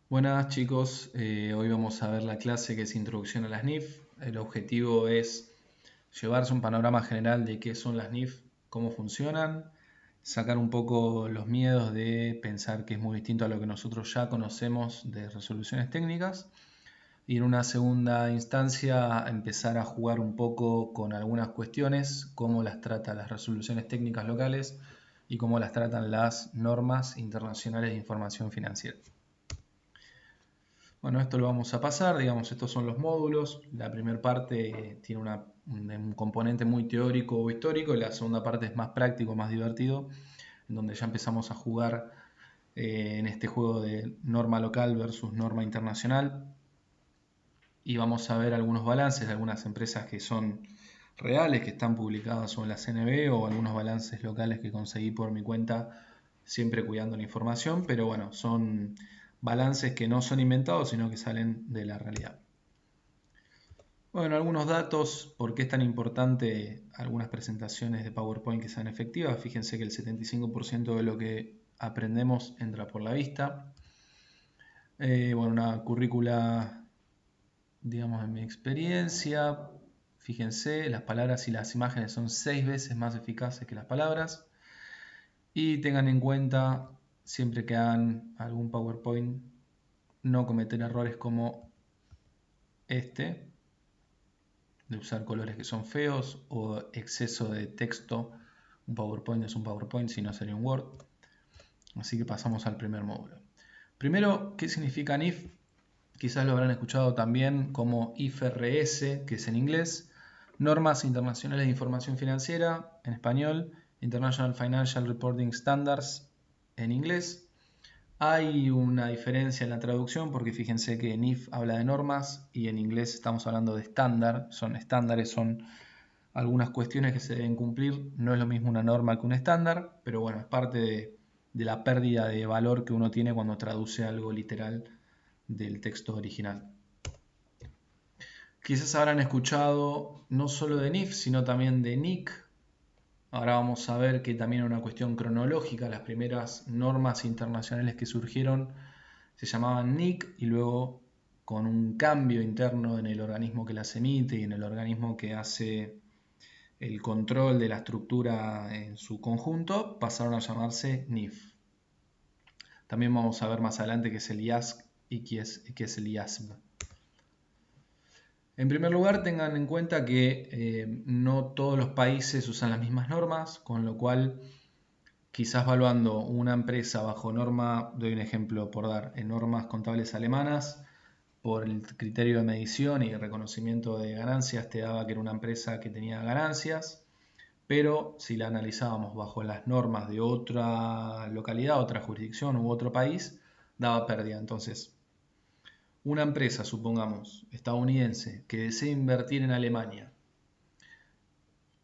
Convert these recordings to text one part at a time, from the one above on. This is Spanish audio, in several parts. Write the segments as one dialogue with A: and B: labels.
A: Buenas chicos, hoy vamos a ver la clase que es Introducción a las NIF. El objetivo es llevarse un panorama general de qué son las NIF, cómo funcionan, sacar un poco los miedos de pensar que es muy distinto a lo que nosotros ya conocemos de resoluciones técnicas y en una segunda instancia empezar a jugar un poco con algunas cuestiones, cómo las trata las resoluciones técnicas locales y cómo las tratan las normas internacionales de información financiera. Bueno, esto lo vamos a pasar, digamos, estos son los módulos. La primera parte tiene un componente muy teórico o histórico y la segunda parte es más práctico, más divertido, en donde ya empezamos a jugar en este juego de norma local versus norma internacional y vamos a ver algunos balances de algunas empresas que son reales, que están publicadas o en la CNB o algunos balances locales que conseguí por mi cuenta, siempre cuidando la información, pero bueno, son balances que no son inventados, sino que salen de la realidad. Bueno, algunos datos, por qué es tan importante algunas presentaciones de PowerPoint que sean efectivas. Fíjense que el 75% de lo que aprendemos entra por la vista. Bueno, una currícula, digamos, en mi experiencia. Fíjense, las palabras y las imágenes son 6 veces más eficaces que las palabras. Y tengan en cuenta, siempre que hagan algún PowerPoint, no cometer errores como este, de usar colores que son feos o exceso de texto. Un PowerPoint es un PowerPoint, si no sería un Word. Así que pasamos al primer módulo. Primero, ¿qué significa NIF? Quizás lo habrán escuchado también como IFRS, que es en inglés, Normas Internacionales de Información Financiera, en español, International Financial Reporting Standards, en inglés. Hay una diferencia en la traducción porque fíjense que NIF habla de normas y en inglés estamos hablando de estándar. Son estándares, son algunas cuestiones que se deben cumplir. No es lo mismo una norma que un estándar, pero bueno, es parte de la pérdida de valor que uno tiene cuando traduce algo literal del texto original. Quizás habrán escuchado no solo de NIF, sino también de NIC. Ahora vamos a ver que también es una cuestión cronológica. Las primeras normas internacionales que surgieron se llamaban NIC y luego con un cambio interno en el organismo que las emite y en el organismo que hace el control de la estructura en su conjunto, pasaron a llamarse NIF. También vamos a ver más adelante qué es el IASC y qué es el IASB. En primer lugar, tengan en cuenta que no todos los países usan las mismas normas, con lo cual quizás valuando una empresa bajo norma, doy un ejemplo por dar, en normas contables alemanas, por el criterio de medición y reconocimiento de ganancias te daba que era una empresa que tenía ganancias, pero si la analizábamos bajo las normas de otra localidad, otra jurisdicción u otro país, daba pérdida. Entonces, una empresa, supongamos, estadounidense, que desea invertir en Alemania,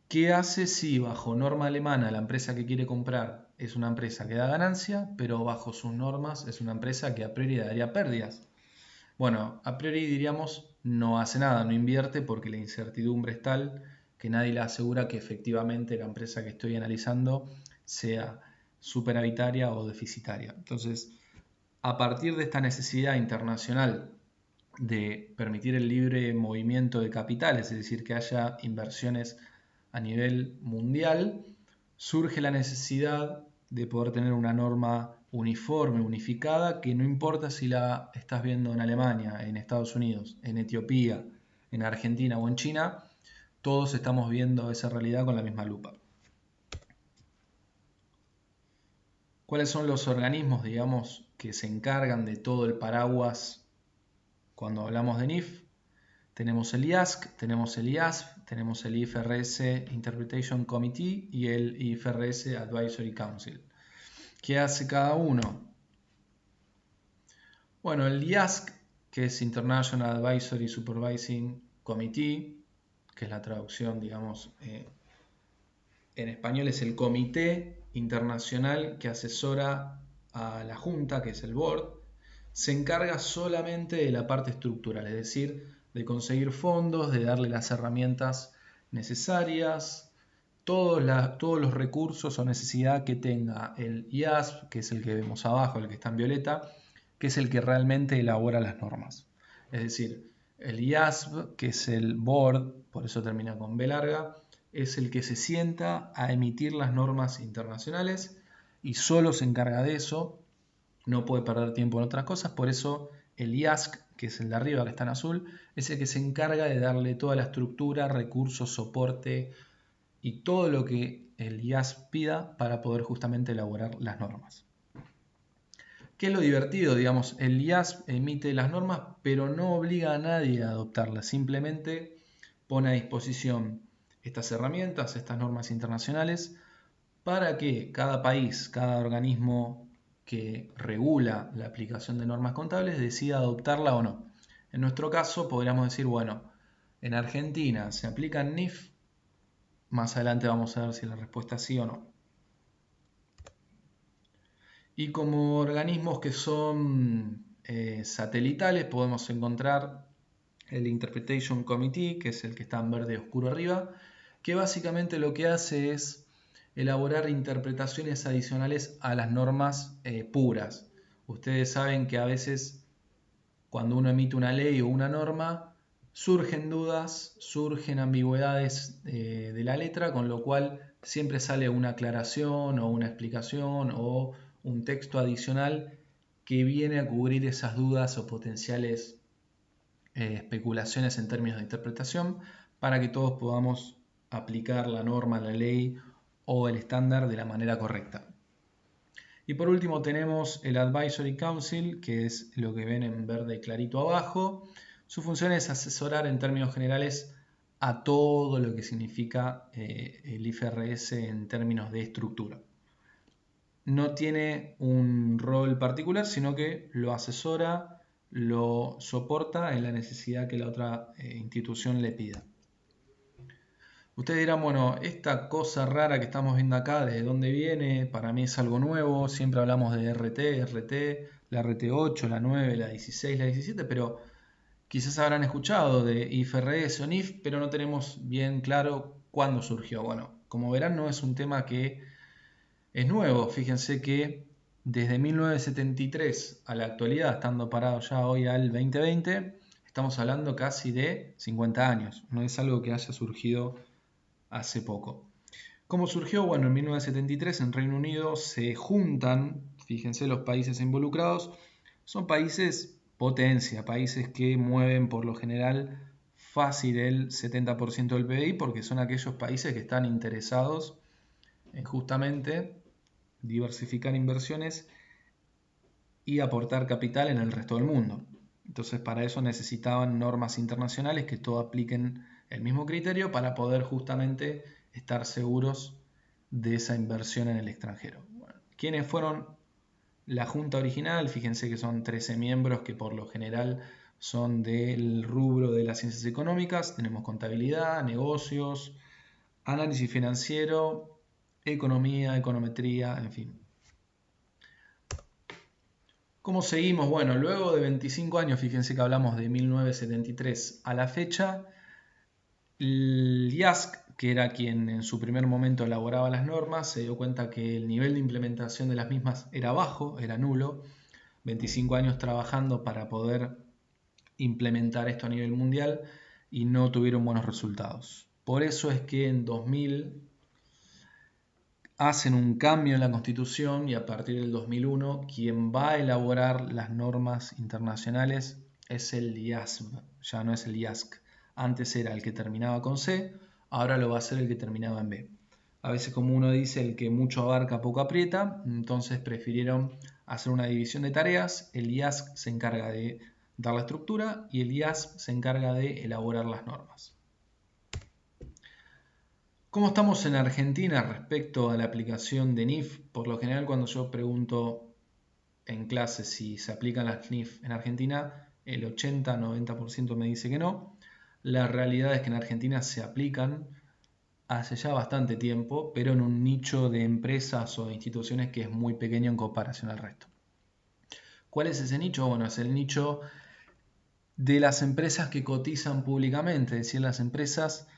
A: ¿qué hace si bajo norma alemana la empresa que quiere comprar es una empresa que da ganancia, pero bajo sus normas es una empresa que a priori daría pérdidas? Bueno, a priori diríamos no hace nada, no invierte porque la incertidumbre es tal que nadie le asegura que efectivamente la empresa que estoy analizando sea superavitaria o deficitaria. Entonces, a partir de esta necesidad internacional de permitir el libre movimiento de capitales, es decir, que haya inversiones a nivel mundial, surge la necesidad de poder tener una norma uniforme, unificada, que no importa si la estás viendo en Alemania, en Estados Unidos, en Etiopía, en Argentina o en China, todos estamos viendo esa realidad con la misma lupa. ¿Cuáles son los organismos, digamos, que se encargan de todo el paraguas cuando hablamos de NIF? Tenemos el IASC, tenemos el IASB, tenemos el IFRS Interpretation Committee y el IFRS Advisory Council. ¿Qué hace cada uno? Bueno, el IASC, que es International Advisory Supervising Committee, que es la traducción, digamos, en español es el comité internacional que asesora a la junta, que es el board, se encarga solamente de la parte estructural, es decir, de conseguir fondos, de darle las herramientas necesarias, todos los recursos o necesidad que tenga el IASP, que es el que vemos abajo, el que está en violeta, que es el que realmente elabora las normas. Es decir, el IASB, que es el board, por eso termina con B larga, es el que se sienta a emitir las normas internacionales y solo se encarga de eso, no puede perder tiempo en otras cosas, por eso el IASC, que es el de arriba que está en azul, es el que se encarga de darle toda la estructura, recursos, soporte y todo lo que el IASC pida para poder justamente elaborar las normas. ¿Qué es lo divertido? Digamos, el IASP emite las normas, pero no obliga a nadie a adoptarlas, simplemente pone a disposición estas herramientas, estas normas internacionales, para que cada país, cada organismo que regula la aplicación de normas contables decida adoptarla o no. En nuestro caso podríamos decir, bueno, en Argentina se aplican NIF, más adelante vamos a ver si la respuesta es sí o no. Y como organismos que son satelitales podemos encontrar el Interpretation Committee, que es el que está en verde oscuro arriba, que básicamente lo que hace es elaborar interpretaciones adicionales a las normas puras. Ustedes saben que a veces cuando uno emite una ley o una norma, surgen dudas, surgen ambigüedades de la letra, con lo cual siempre sale una aclaración o una explicación o un texto adicional que viene a cubrir esas dudas o potenciales especulaciones en términos de interpretación para que todos podamos aplicar la norma, la ley o el estándar de la manera correcta. Y por último tenemos el Advisory Council, que es lo que ven en verde clarito abajo. Su función es asesorar en términos generales a todo lo que significa el IFRS en términos de estructura. No tiene un rol particular, sino que lo asesora, lo soporta en la necesidad que la otra institución le pida. Ustedes dirán, bueno, esta cosa rara que estamos viendo acá, ¿de dónde viene? Para mí es algo nuevo, siempre hablamos de RT, la RT8, la 9, la 16, la 17, pero quizás habrán escuchado de IFRS o NIF, pero no tenemos bien claro cuándo surgió. Bueno, como verán, no es un tema que es nuevo. Fíjense que desde 1973 a la actualidad, estando parado ya hoy al 2020, estamos hablando casi de 50 años. No es algo que haya surgido hace poco. ¿Cómo surgió? Bueno, en 1973 en Reino Unido se juntan, fíjense los países involucrados, son países potencia, países que mueven por lo general fácil el 70% del PBI porque son aquellos países que están interesados en justamente diversificar inversiones y aportar capital en el resto del mundo. Entonces para eso necesitaban normas internacionales que todo apliquen el mismo criterio para poder justamente estar seguros de esa inversión en el extranjero. Bueno, ¿quiénes fueron la junta original? Fíjense que son 13 miembros que por lo general son del rubro de las ciencias económicas. Tenemos contabilidad, negocios, análisis financiero, economía, econometría, en fin. ¿Cómo seguimos? Bueno, luego de 25 años, fíjense que hablamos de 1973 a la fecha, el IASC, que era quien en su primer momento elaboraba las normas, se dio cuenta que el nivel de implementación de las mismas era bajo, era nulo. 25 años trabajando para poder implementar esto a nivel mundial y no tuvieron buenos resultados. Por eso es que en 2000 hacen un cambio en la Constitución y a partir del 2001 quien va a elaborar las normas internacionales es el IASB, ya no es el IASC. Antes era el que terminaba con C, ahora lo va a ser el que terminaba en B. A veces, como uno dice, el que mucho abarca poco aprieta, entonces prefirieron hacer una división de tareas. El IASC se encarga de dar la estructura y el IASB se encarga de elaborar las normas. ¿Cómo estamos en Argentina respecto a la aplicación de NIF? Por lo general, cuando yo pregunto en clase si se aplican las NIF en Argentina, el 80-90% me dice que no. La realidad es que en Argentina se aplican hace ya bastante tiempo, pero en un nicho de empresas o de instituciones que es muy pequeño en comparación al resto. ¿Cuál es ese nicho? Bueno, es el nicho de las empresas que cotizan públicamente, es decir, las empresas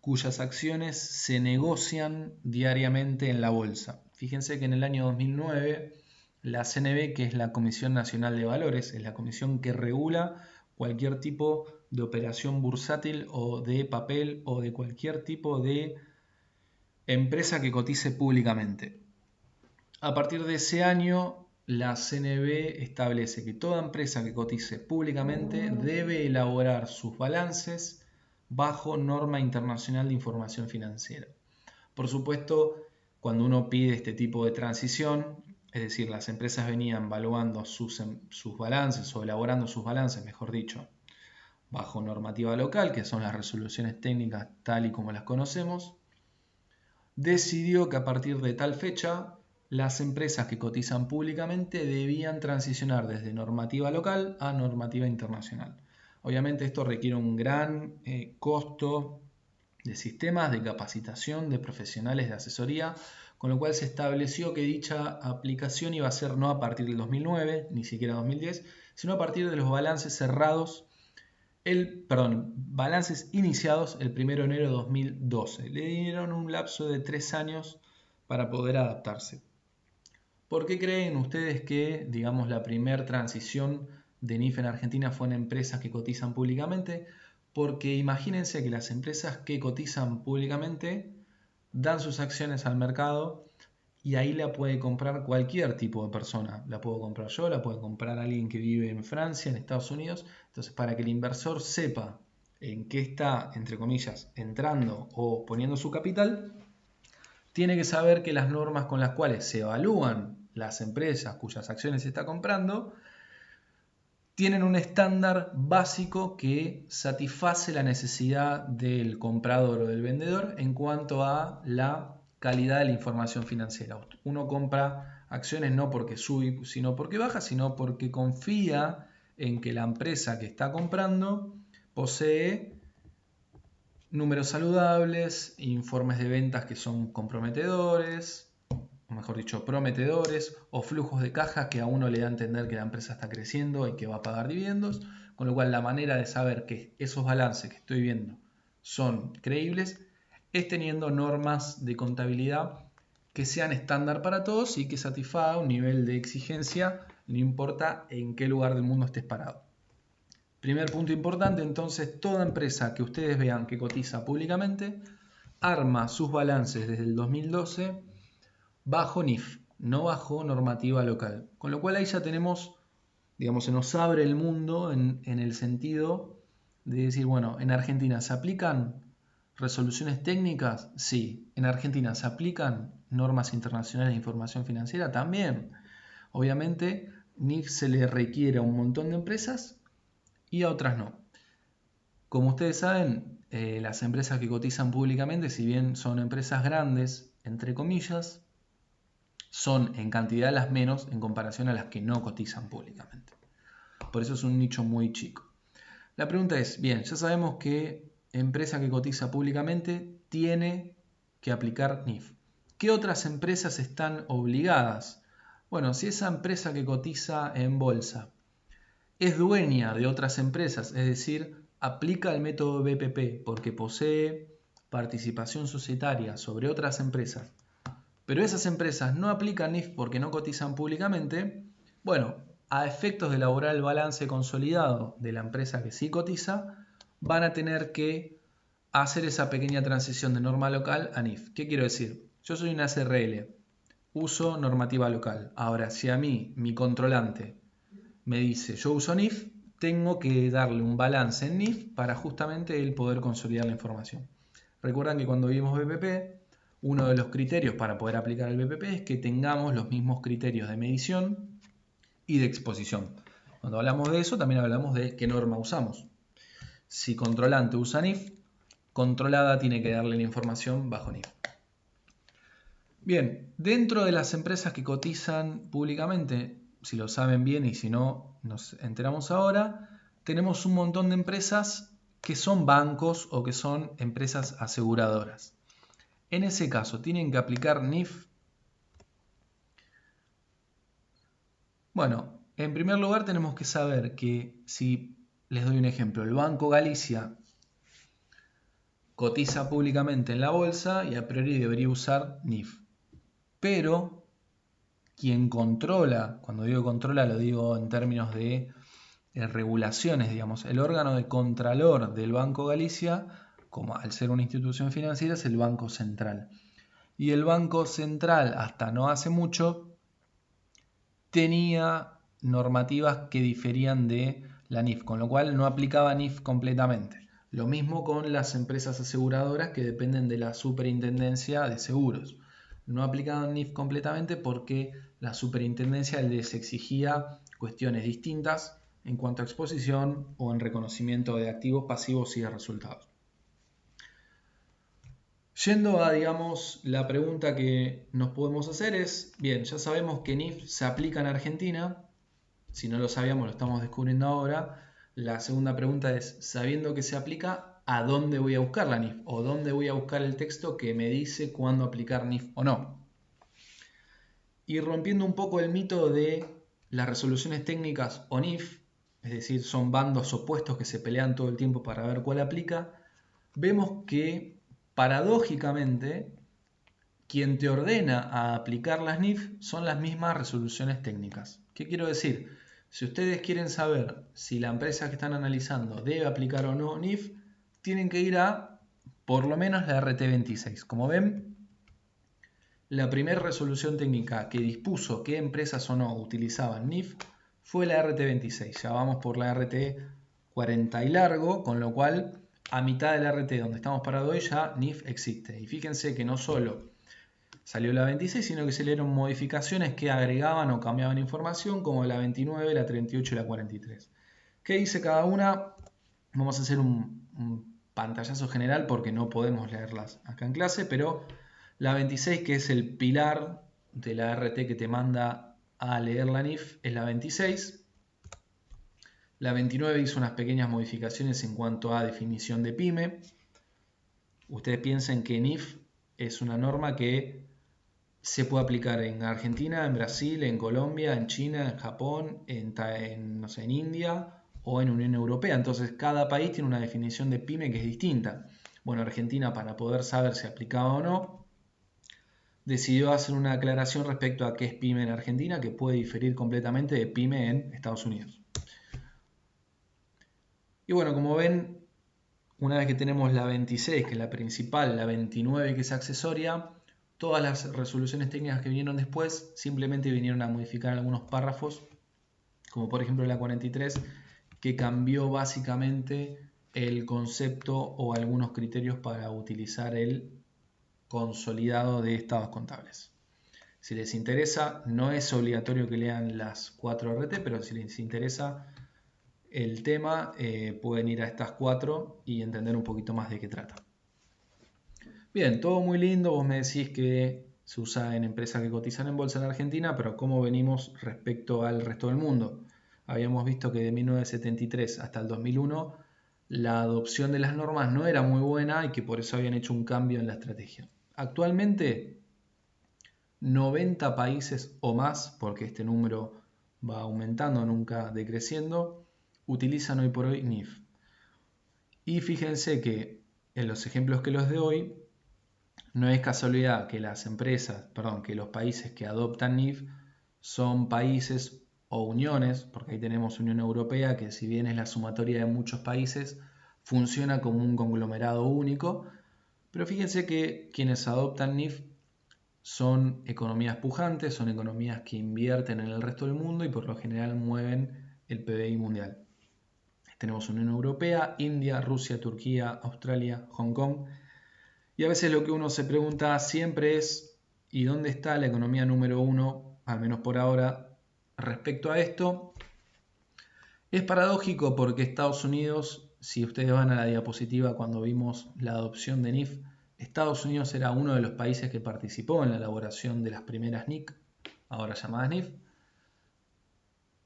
A: cuyas acciones se negocian diariamente en la bolsa. Fíjense que en el año 2009 la CNV, que es la Comisión Nacional de Valores, es la comisión que regula cualquier tipo de operación bursátil o de papel o de cualquier tipo de empresa que cotice públicamente. A partir de ese año, la CNV establece que toda empresa que cotice públicamente debe elaborar sus balances bajo norma internacional de información financiera. Por supuesto, cuando uno pide este tipo de transición, es decir, las empresas venían evaluando sus balances o elaborando sus balances, mejor dicho, bajo normativa local, que son las resoluciones técnicas tal y como las conocemos, decidió que a partir de tal fecha las empresas que cotizan públicamente debían transicionar desde normativa local a normativa internacional. Obviamente esto requiere un gran costo de sistemas, de capacitación, de profesionales de asesoría, con lo cual se estableció que dicha aplicación iba a ser no a partir del 2009, ni siquiera 2010, sino a partir de los balances cerrados, balances iniciados el 1 de enero de 2012. Le dieron un lapso de 3 años para poder adaptarse. ¿Por qué creen ustedes que, digamos, la primera transición de NIF en Argentina fue en empresas que cotizan públicamente? Porque imagínense que las empresas que cotizan públicamente dan sus acciones al mercado y ahí la puede comprar cualquier tipo de persona. La puedo comprar yo, la puede comprar alguien que vive en Francia, en Estados Unidos. Entonces, para que el inversor sepa en qué está, entre comillas, entrando o poniendo su capital, tiene que saber que las normas con las cuales se evalúan las empresas cuyas acciones se está comprando tienen un estándar básico que satisface la necesidad del comprador o del vendedor en cuanto a la calidad de la información financiera. Uno compra acciones no porque sube, sino porque baja, sino porque confía en que la empresa que está comprando posee números saludables, informes de ventas que son comprometedores, o mejor dicho, prometedores, o flujos de caja que a uno le da a entender que la empresa está creciendo y que va a pagar dividendos, con lo cual la manera de saber que esos balances que estoy viendo son creíbles es teniendo normas de contabilidad que sean estándar para todos y que satisfaga un nivel de exigencia, no importa en qué lugar del mundo estés parado. Primer punto importante, entonces, toda empresa que ustedes vean que cotiza públicamente arma sus balances desde el 2012 bajo NIF, no bajo normativa local. Con lo cual ahí ya tenemos, digamos, se nos abre el mundo en el sentido de decir, bueno, ¿en Argentina se aplican resoluciones técnicas? Sí. ¿En Argentina se aplican normas internacionales de información financiera? También. Obviamente, NIF se le requiere a un montón de empresas y a otras no. Como ustedes saben, las empresas que cotizan públicamente, si bien son empresas grandes, entre comillas, son en cantidad las menos en comparación a las que no cotizan públicamente. Por eso es un nicho muy chico. La pregunta es, bien, ya sabemos que empresa que cotiza públicamente tiene que aplicar NIF. ¿Qué otras empresas están obligadas? Bueno, si esa empresa que cotiza en bolsa es dueña de otras empresas, es decir, aplica el método BPP porque posee participación societaria sobre otras empresas, pero esas empresas no aplican NIF porque no cotizan públicamente, bueno, a efectos de elaborar el balance consolidado de la empresa que sí cotiza, van a tener que hacer esa pequeña transición de norma local a NIF. ¿Qué quiero decir? Yo soy una SRL, uso normativa local. Ahora, si a mí, mi controlante, me dice yo uso NIF, tengo que darle un balance en NIF para justamente él poder consolidar la información. Recuerdan que cuando vimos BPP, uno de los criterios para poder aplicar el BPP es que tengamos los mismos criterios de medición y de exposición. Cuando hablamos de eso, también hablamos de qué norma usamos. Si controlante usa NIF, controlada tiene que darle la información bajo NIF. Bien, dentro de las empresas que cotizan públicamente, si lo saben bien y si no nos enteramos ahora, tenemos un montón de empresas que son bancos o que son empresas aseguradoras. En ese caso, ¿tienen que aplicar NIF? Bueno, en primer lugar tenemos que saber que si les doy un ejemplo, el Banco Galicia cotiza públicamente en la bolsa y a priori debería usar NIF. Pero quien controla, cuando digo controla lo digo en términos de regulaciones, digamos, el órgano de contralor del Banco Galicia, como al ser una institución financiera, es el Banco Central. Y el Banco Central, hasta no hace mucho, tenía normativas que diferían de la NIF, con lo cual no aplicaba NIF completamente. Lo mismo con las empresas aseguradoras que dependen de la Superintendencia de Seguros. No aplicaban NIF completamente porque la Superintendencia les exigía cuestiones distintas en cuanto a exposición o en reconocimiento de activos pasivos y de resultados. Yendo a, digamos, la pregunta que nos podemos hacer es, bien, ya sabemos que NIF se aplica en Argentina, si no lo sabíamos lo estamos descubriendo ahora. La segunda pregunta es, sabiendo que se aplica, ¿a dónde voy a buscar la NIF? ¿O dónde voy a buscar el texto que me dice cuándo aplicar NIF o no? Y rompiendo un poco el mito de las resoluciones técnicas o NIF, es decir, son bandos opuestos que se pelean todo el tiempo para ver cuál aplica, vemos que paradójicamente quien te ordena a aplicar las NIF son las mismas resoluciones técnicas. ¿Qué quiero decir? Si ustedes quieren saber si la empresa que están analizando debe aplicar o no NIF, tienen que ir a por lo menos la RT26. Como ven, la primera resolución técnica que dispuso qué empresas o no utilizaban NIF fue la RT26. Ya vamos por la RT40 y largo, con lo cual a mitad de la RT donde estamos parados hoy ya NIF existe. Y fíjense que no solo salió la 26, sino que se le dieron modificaciones que agregaban o cambiaban información, como la 29, la 38 y la 43. ¿Qué dice cada una? Vamos a hacer un pantallazo general porque no podemos leerlas acá en clase, pero la 26, que es el pilar de la RT que te manda a leer la NIF, es la 26. La 29 hizo unas pequeñas modificaciones en cuanto a definición de pyme. Ustedes piensen que NIF es una norma que se puede aplicar en Argentina, en Brasil, en Colombia, en China, en Japón, no sé, en India o en Unión Europea. Entonces cada país tiene una definición de pyme que es distinta. Bueno, Argentina, para poder saber si aplicaba o no, decidió hacer una aclaración respecto a qué es pyme en Argentina, que puede diferir completamente de pyme en Estados Unidos. Y bueno, como ven, una vez que tenemos la 26, que es la principal, la 29, que es accesoria, todas las resoluciones técnicas que vinieron después simplemente vinieron a modificar algunos párrafos, como por ejemplo la 43, que cambió básicamente el concepto o algunos criterios para utilizar el consolidado de estados contables. Si les interesa, no es obligatorio que lean las 4 RT, pero si les interesa el tema, pueden ir a estas 4 y entender un poquito más de qué trata. Bien, todo muy lindo, vos me decís que se usa en empresas que cotizan en bolsa en Argentina, pero ¿cómo venimos respecto al resto del mundo? Habíamos visto que de 1973 hasta el 2001 la adopción de las normas no era muy buena y que por eso habían hecho un cambio en la estrategia. Actualmente, 90 países o más, porque este número va aumentando, nunca decreciendo, utilizan hoy por hoy NIF. Y fíjense que en los ejemplos que los de hoy, no es casualidad que que los países que adoptan NIF son países o uniones, porque ahí tenemos Unión Europea, que si bien es la sumatoria de muchos países, funciona como un conglomerado único, pero fíjense que quienes adoptan NIF son economías pujantes, son economías que invierten en el resto del mundo y por lo general mueven el PBI mundial. Tenemos Unión Europea, India, Rusia, Turquía, Australia, Hong Kong. Y a veces lo que uno se pregunta siempre es, ¿y dónde está la economía número 1, al menos por ahora, respecto a esto? Es paradójico porque Estados Unidos, si ustedes van a la diapositiva cuando vimos la adopción de NIF, Estados Unidos era uno de los países que participó en la elaboración de las primeras NIC, ahora llamadas NIF,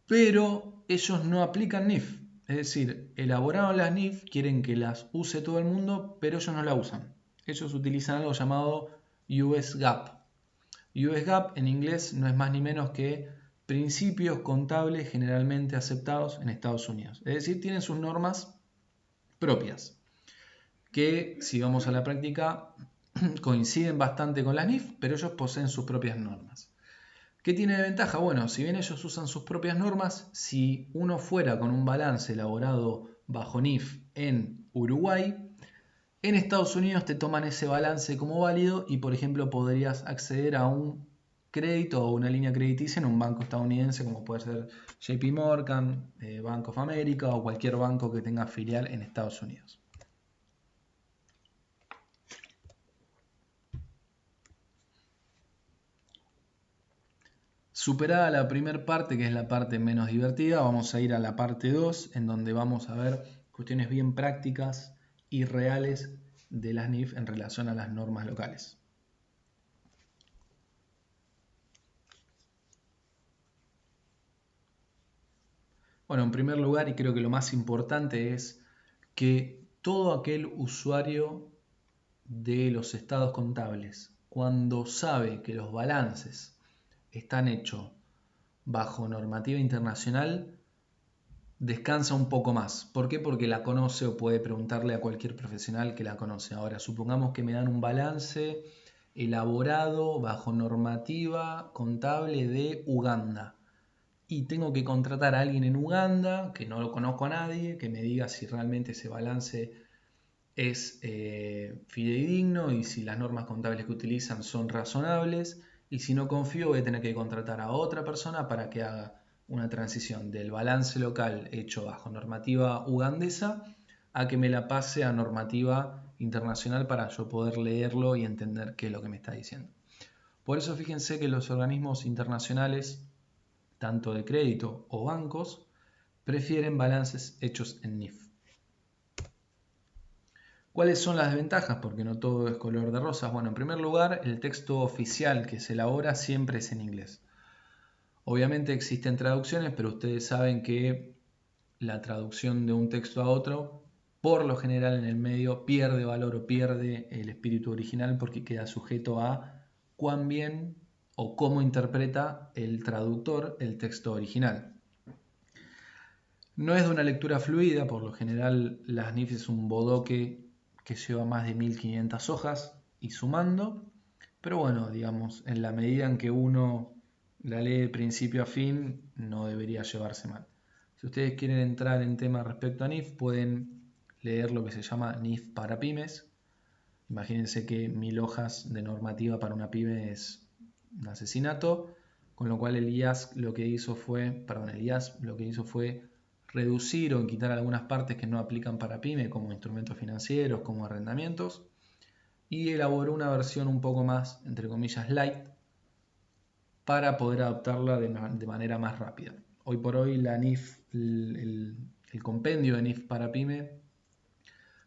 A: pero ellos no aplican NIF. Es decir, elaboraron las NIF, quieren que las use todo el mundo, pero ellos no la usan. Ellos utilizan algo llamado US GAAP. US GAAP en inglés no es más ni menos que principios contables generalmente aceptados en Estados Unidos. Es decir, tienen sus normas propias, que si vamos a la práctica coinciden bastante con las NIF, pero ellos poseen sus propias normas. ¿Qué tiene de ventaja? Bueno, si bien ellos usan sus propias normas, si uno fuera con un balance elaborado bajo NIF en Uruguay, en Estados Unidos te toman ese balance como válido y, por ejemplo, podrías acceder a un crédito o una línea crediticia en un banco estadounidense como puede ser JP Morgan, Bank of America o cualquier banco que tenga filial en Estados Unidos. Superada la primera parte, que es la parte menos divertida, vamos a ir a la parte 2, en donde vamos a ver cuestiones bien prácticas y reales de las NIF en relación a las normas locales. Bueno, en primer lugar, y creo que lo más importante es que todo aquel usuario de los estados contables, cuando sabe que los balances están hechos bajo normativa internacional, descansa un poco más. ¿Por qué? Porque la conoce o puede preguntarle a cualquier profesional que la conoce. Ahora, supongamos que me dan un balance elaborado bajo normativa contable de Uganda y tengo que contratar a alguien en Uganda, que no lo conozco a nadie, que me diga si realmente ese balance es fidedigno y si las normas contables que utilizan son razonables, y si no confío voy a tener que contratar a otra persona para que haga una transición del balance local hecho bajo normativa ugandesa a que me la pase a normativa internacional para yo poder leerlo y entender qué es lo que me está diciendo. Por eso fíjense que los organismos internacionales, tanto de crédito o bancos, prefieren balances hechos en NIF. ¿Cuáles son las desventajas? Porque no todo es color de rosas. Bueno, en primer lugar, el texto oficial que se elabora siempre es en inglés. Obviamente existen traducciones, pero ustedes saben que la traducción de un texto a otro, por lo general en el medio, pierde valor o pierde el espíritu original porque queda sujeto a cuán bien o cómo interpreta el traductor el texto original. No es de una lectura fluida, por lo general las NIF es un bodoque que lleva más de 1500 hojas y sumando, pero bueno, digamos, en la medida en que uno la lee de principio a fin, no debería llevarse mal. Si ustedes quieren entrar en tema respecto a NIF, pueden leer lo que se llama NIF para pymes. Imagínense que 1000 hojas de normativa para una pyme es un asesinato, con lo cual el IAS lo que hizo fue reducir o quitar algunas partes que no aplican para pyme, como instrumentos financieros, como arrendamientos, y elaboró una versión un poco más, entre comillas, light, para poder adaptarla de manera más rápida. Hoy por hoy la NIF, el compendio de NIF para pyme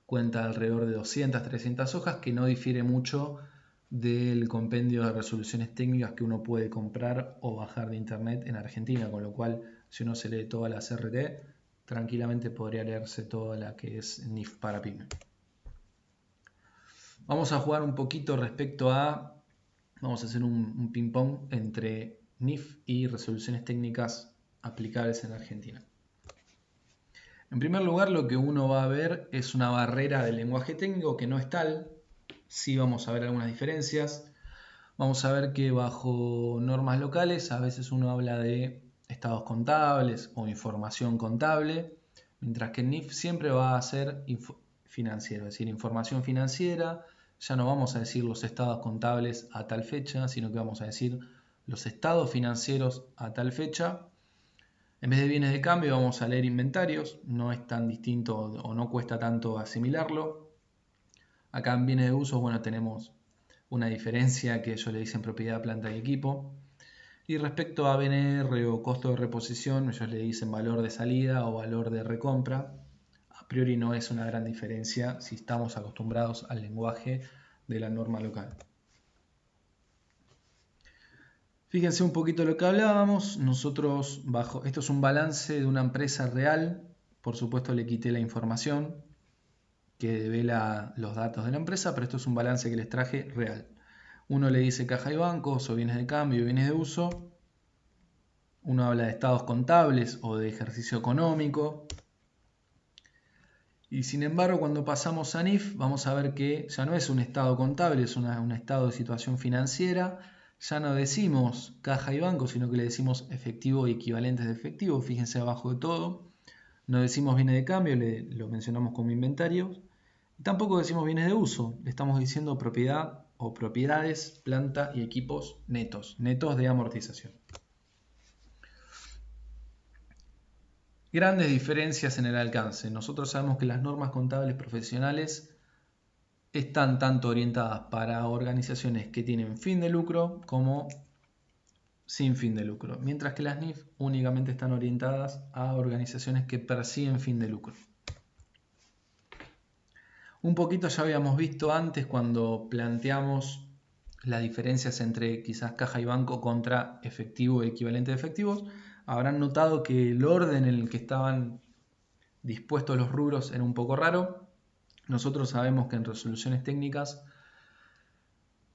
A: cuenta alrededor de 200, 300 hojas, que no difiere mucho del compendio de resoluciones técnicas que uno puede comprar o bajar de internet en Argentina, con lo cual si uno se lee toda la CRT, tranquilamente podría leerse toda la que es NIF para pyme. Vamos a jugar un poquito respecto a, vamos a hacer un ping pong entre NIF y resoluciones técnicas aplicables en Argentina. En primer lugar, lo que uno va a ver es una barrera del lenguaje técnico que no es tal. Sí vamos a ver algunas diferencias. Vamos a ver que bajo normas locales a veces uno habla de estados contables o información contable, mientras que en NIF siempre va a ser financiero, es decir, información financiera. Ya no vamos a decir los estados contables a tal fecha, sino que vamos a decir los estados financieros a tal fecha. En vez de bienes de cambio vamos a leer inventarios, no es tan distinto o no cuesta tanto asimilarlo. Acá en bienes de uso, bueno, tenemos una diferencia que ellos le dicen propiedad, planta y equipo. Y respecto a BNR o costo de reposición, ellos le dicen valor de salida o valor de recompra. A priori no es una gran diferencia si estamos acostumbrados al lenguaje de la norma local. Fíjense un poquito lo que hablábamos. Nosotros esto es un balance de una empresa real. Por supuesto le quité la información que devela los datos de la empresa, pero esto es un balance que les traje real. Uno le dice caja y bancos o bienes de cambio, bienes de uso. Uno habla de estados contables o de ejercicio económico. Y sin embargo, cuando pasamos a NIF, vamos a ver que ya no es un estado contable, es un estado de situación financiera. Ya no decimos caja y banco, sino que le decimos efectivo y equivalentes de efectivo. Fíjense abajo de todo. No decimos bienes de cambio, lo mencionamos como inventarios. Tampoco decimos bienes de uso, le estamos diciendo propiedad o propiedades, planta y equipos netos, netos de amortización. Grandes diferencias en el alcance. Nosotros sabemos que las normas contables profesionales están tanto orientadas para organizaciones que tienen fin de lucro como sin fin de lucro, mientras que las NIF únicamente están orientadas a organizaciones que persiguen fin de lucro. Un poquito ya habíamos visto antes cuando planteamos las diferencias entre quizás caja y banco contra efectivo y equivalente de efectivos. Habrán notado que el orden en el que estaban dispuestos los rubros era un poco raro. Nosotros sabemos que en resoluciones técnicas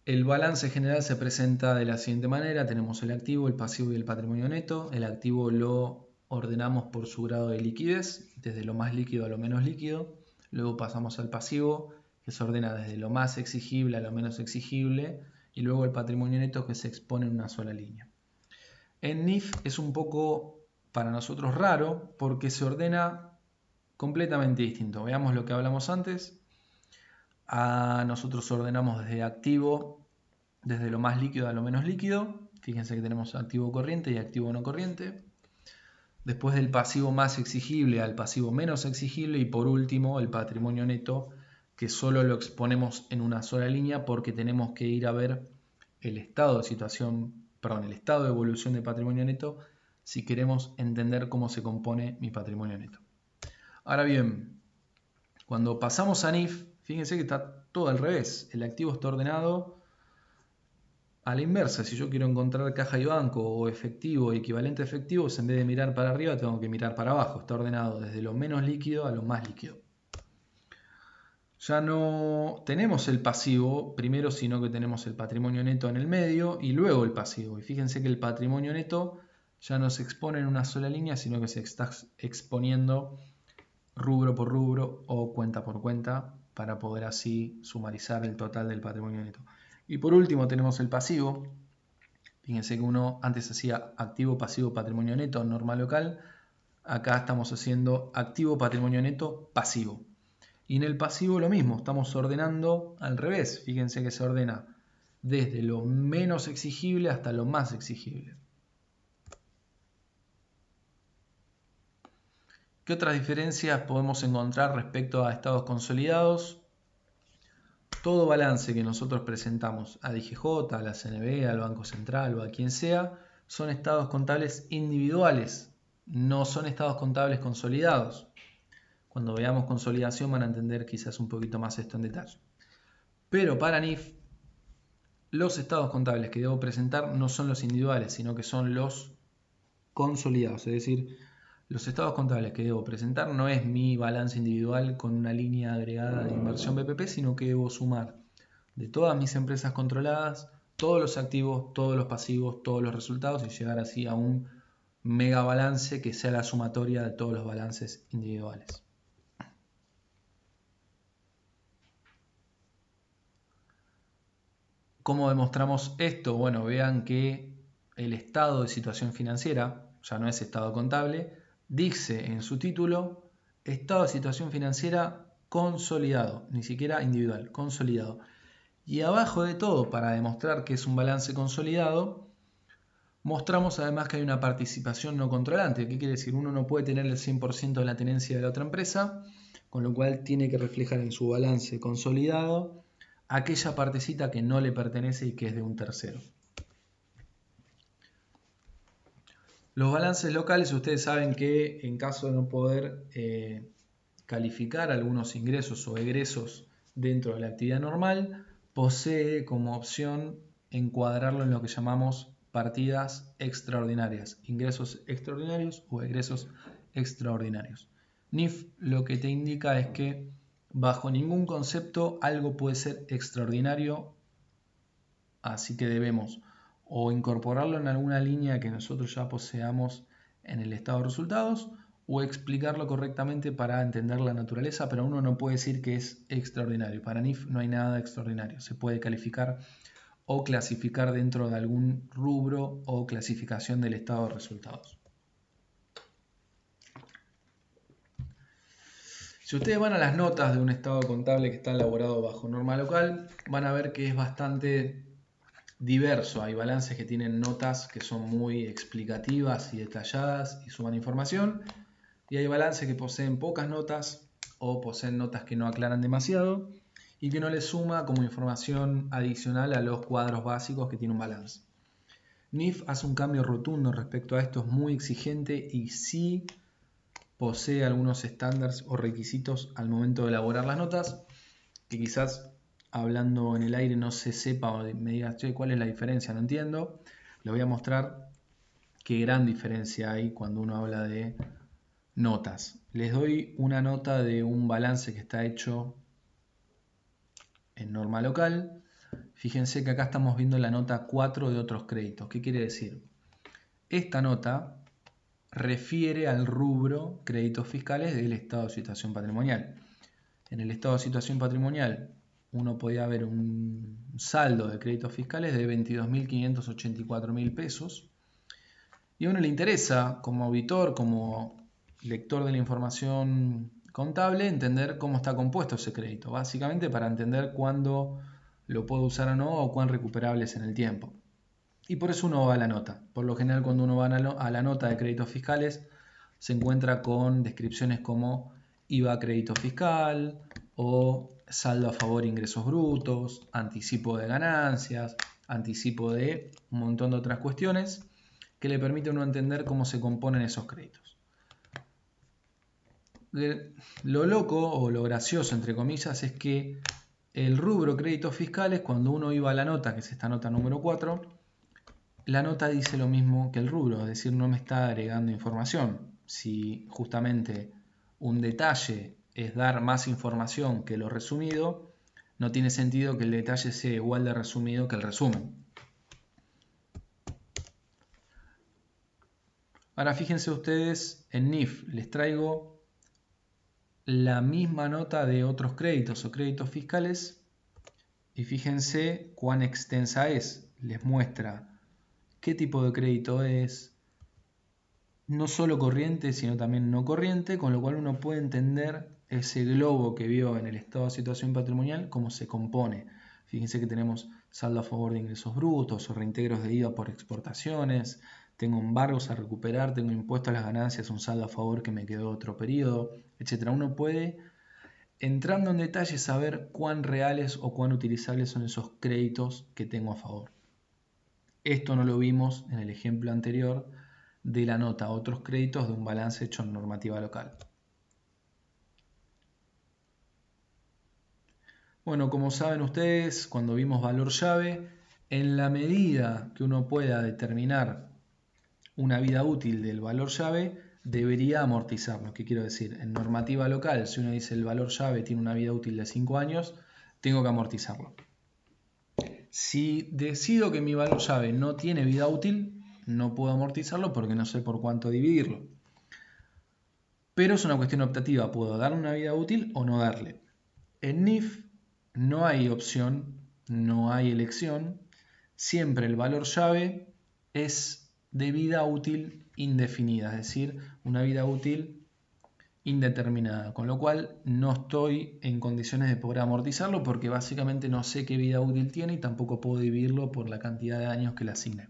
A: el balance general se presenta de la siguiente manera. Tenemos el activo, el pasivo y el patrimonio neto. El activo lo ordenamos por su grado de liquidez, desde lo más líquido a lo menos líquido. Luego pasamos al pasivo, que se ordena desde lo más exigible a lo menos exigible. Y luego el patrimonio neto, que se expone en una sola línea. En NIF es un poco para nosotros raro porque se ordena completamente distinto. Veamos lo que hablamos antes. Nosotros ordenamos desde activo, desde lo más líquido a lo menos líquido. Fíjense que tenemos activo corriente y activo no corriente. Después del pasivo más exigible al pasivo menos exigible. Y por último, el patrimonio neto, que solo lo exponemos en una sola línea porque tenemos que ir a ver el estado de situación, perdón, el estado de evolución de patrimonio neto si queremos entender cómo se compone mi patrimonio neto. Ahora bien, cuando pasamos a NIF, fíjense que está todo al revés. El activo está ordenado a la inversa. Si yo quiero encontrar caja y banco o efectivo y equivalente a efectivos, en vez de mirar para arriba, tengo que mirar para abajo. Está ordenado desde lo menos líquido a lo más líquido. Ya no tenemos el pasivo primero, sino que tenemos el patrimonio neto en el medio y luego el pasivo. Y fíjense que el patrimonio neto ya no se expone en una sola línea, sino que se está exponiendo rubro por rubro o cuenta por cuenta para poder así sumarizar el total del patrimonio neto. Y por último tenemos el pasivo. Fíjense que uno antes hacía activo, pasivo, patrimonio neto, norma local. Acá estamos haciendo activo, patrimonio neto, pasivo. Y en el pasivo lo mismo, estamos ordenando al revés. Fíjense que se ordena desde lo menos exigible hasta lo más exigible. ¿Qué otras diferencias podemos encontrar respecto a estados consolidados? Todo balance que nosotros presentamos a DGJ, a la CNB, al Banco Central o a quien sea, son estados contables individuales, no son estados contables consolidados. Cuando veamos consolidación van a entender quizás un poquito más esto en detalle. Pero para NIF, los estados contables que debo presentar no son los individuales, sino que son los consolidados. Es decir, los estados contables que debo presentar no es mi balance individual con una línea agregada de inversión BPP, sino que debo sumar de todas mis empresas controladas, todos los activos, todos los pasivos, todos los resultados y llegar así a un mega balance que sea la sumatoria de todos los balances individuales. ¿Cómo demostramos esto? Bueno, vean que el estado de situación financiera, ya no es estado contable, dice en su título estado de situación financiera consolidado, ni siquiera individual, consolidado. Y abajo de todo, para demostrar que es un balance consolidado, mostramos además que hay una participación no controlante. ¿Qué quiere decir? Uno no puede tener el 100% de la tenencia de la otra empresa, con lo cual tiene que reflejar en su balance consolidado aquella partecita que no le pertenece y que es de un tercero. Los balances locales, ustedes saben que en caso de no poder calificar algunos ingresos o egresos dentro de la actividad normal, posee como opción encuadrarlo en lo que llamamos partidas extraordinarias, ingresos extraordinarios o egresos extraordinarios. NIF lo que te indica es que bajo ningún concepto algo puede ser extraordinario, así que debemos o incorporarlo en alguna línea que nosotros ya poseamos en el estado de resultados o explicarlo correctamente para entender la naturaleza, pero uno no puede decir que es extraordinario. Para NIF no hay nada extraordinario, se puede calificar o clasificar dentro de algún rubro o clasificación del estado de resultados. Si ustedes van a las notas de un estado contable que está elaborado bajo norma local, van a ver que es bastante diverso. Hay balances que tienen notas que son muy explicativas y detalladas y suman información, y hay balances que poseen pocas notas o poseen notas que no aclaran demasiado y que no le suma como información adicional a los cuadros básicos que tiene un balance. NIF hace un cambio rotundo respecto a esto, es muy exigente y sí posee algunos estándares o requisitos al momento de elaborar las notas, que quizás hablando en el aire no se sepa o me digas, che, ¿cuál es la diferencia? No entiendo. Le voy a mostrar qué gran diferencia hay cuando uno habla de notas. Les doy una nota de un balance que está hecho en norma local. Fíjense que acá estamos viendo la nota 4 de otros créditos. ¿Qué quiere decir? Esta nota refiere al rubro créditos fiscales del estado de situación patrimonial. En el estado de situación patrimonial uno podía ver un saldo de créditos fiscales de 22.584.000 pesos y a uno le interesa como auditor, como lector de la información contable, entender cómo está compuesto ese crédito, básicamente para entender cuándo lo puedo usar o no o cuán recuperable es en el tiempo. Y por eso uno va a la nota. Por lo general, cuando uno va a la nota de créditos fiscales, se encuentra con descripciones como IVA a crédito fiscal o saldo a favor de ingresos brutos, anticipo de ganancias, anticipo de un montón de otras cuestiones que le permiten a uno entender cómo se componen esos créditos. Lo loco o lo gracioso, entre comillas, es que el rubro créditos fiscales, cuando uno iba a la nota, que es esta nota número 4, la nota dice lo mismo que el rubro, es decir, no me está agregando información. Si justamente un detalle es dar más información que lo resumido, no tiene sentido que el detalle sea igual de resumido que el resumen. Ahora fíjense ustedes, en NIF les traigo la misma nota de otros créditos o créditos fiscales y fíjense cuán extensa es. Les muestra qué tipo de crédito es, no solo corriente, sino también no corriente, con lo cual uno puede entender ese globo que vio en el estado de situación patrimonial, cómo se compone. Fíjense que tenemos saldo a favor de ingresos brutos o reintegros de IVA por exportaciones, tengo embargos a recuperar, tengo impuesto a las ganancias, un saldo a favor que me quedó otro periodo, etc. Uno puede, entrando en detalle, saber cuán reales o cuán utilizables son esos créditos que tengo a favor. Esto no lo vimos en el ejemplo anterior de la nota a otros créditos de un balance hecho en normativa local. Bueno, como saben ustedes, cuando vimos valor llave, en la medida que uno pueda determinar una vida útil del valor llave, debería amortizarlo. ¿Qué quiero decir? En normativa local, si uno dice el valor llave tiene una vida útil de 5 años, tengo que amortizarlo. Si decido que mi valor llave no tiene vida útil, no puedo amortizarlo porque no sé por cuánto dividirlo. Pero es una cuestión optativa, puedo darle una vida útil o no darle. En NIF no hay opción, no hay elección, siempre el valor llave es de vida útil indefinida, es decir, una vida útil indeterminada, con lo cual no estoy en condiciones de poder amortizarlo porque básicamente no sé qué vida útil tiene y tampoco puedo dividirlo por la cantidad de años que le asigne.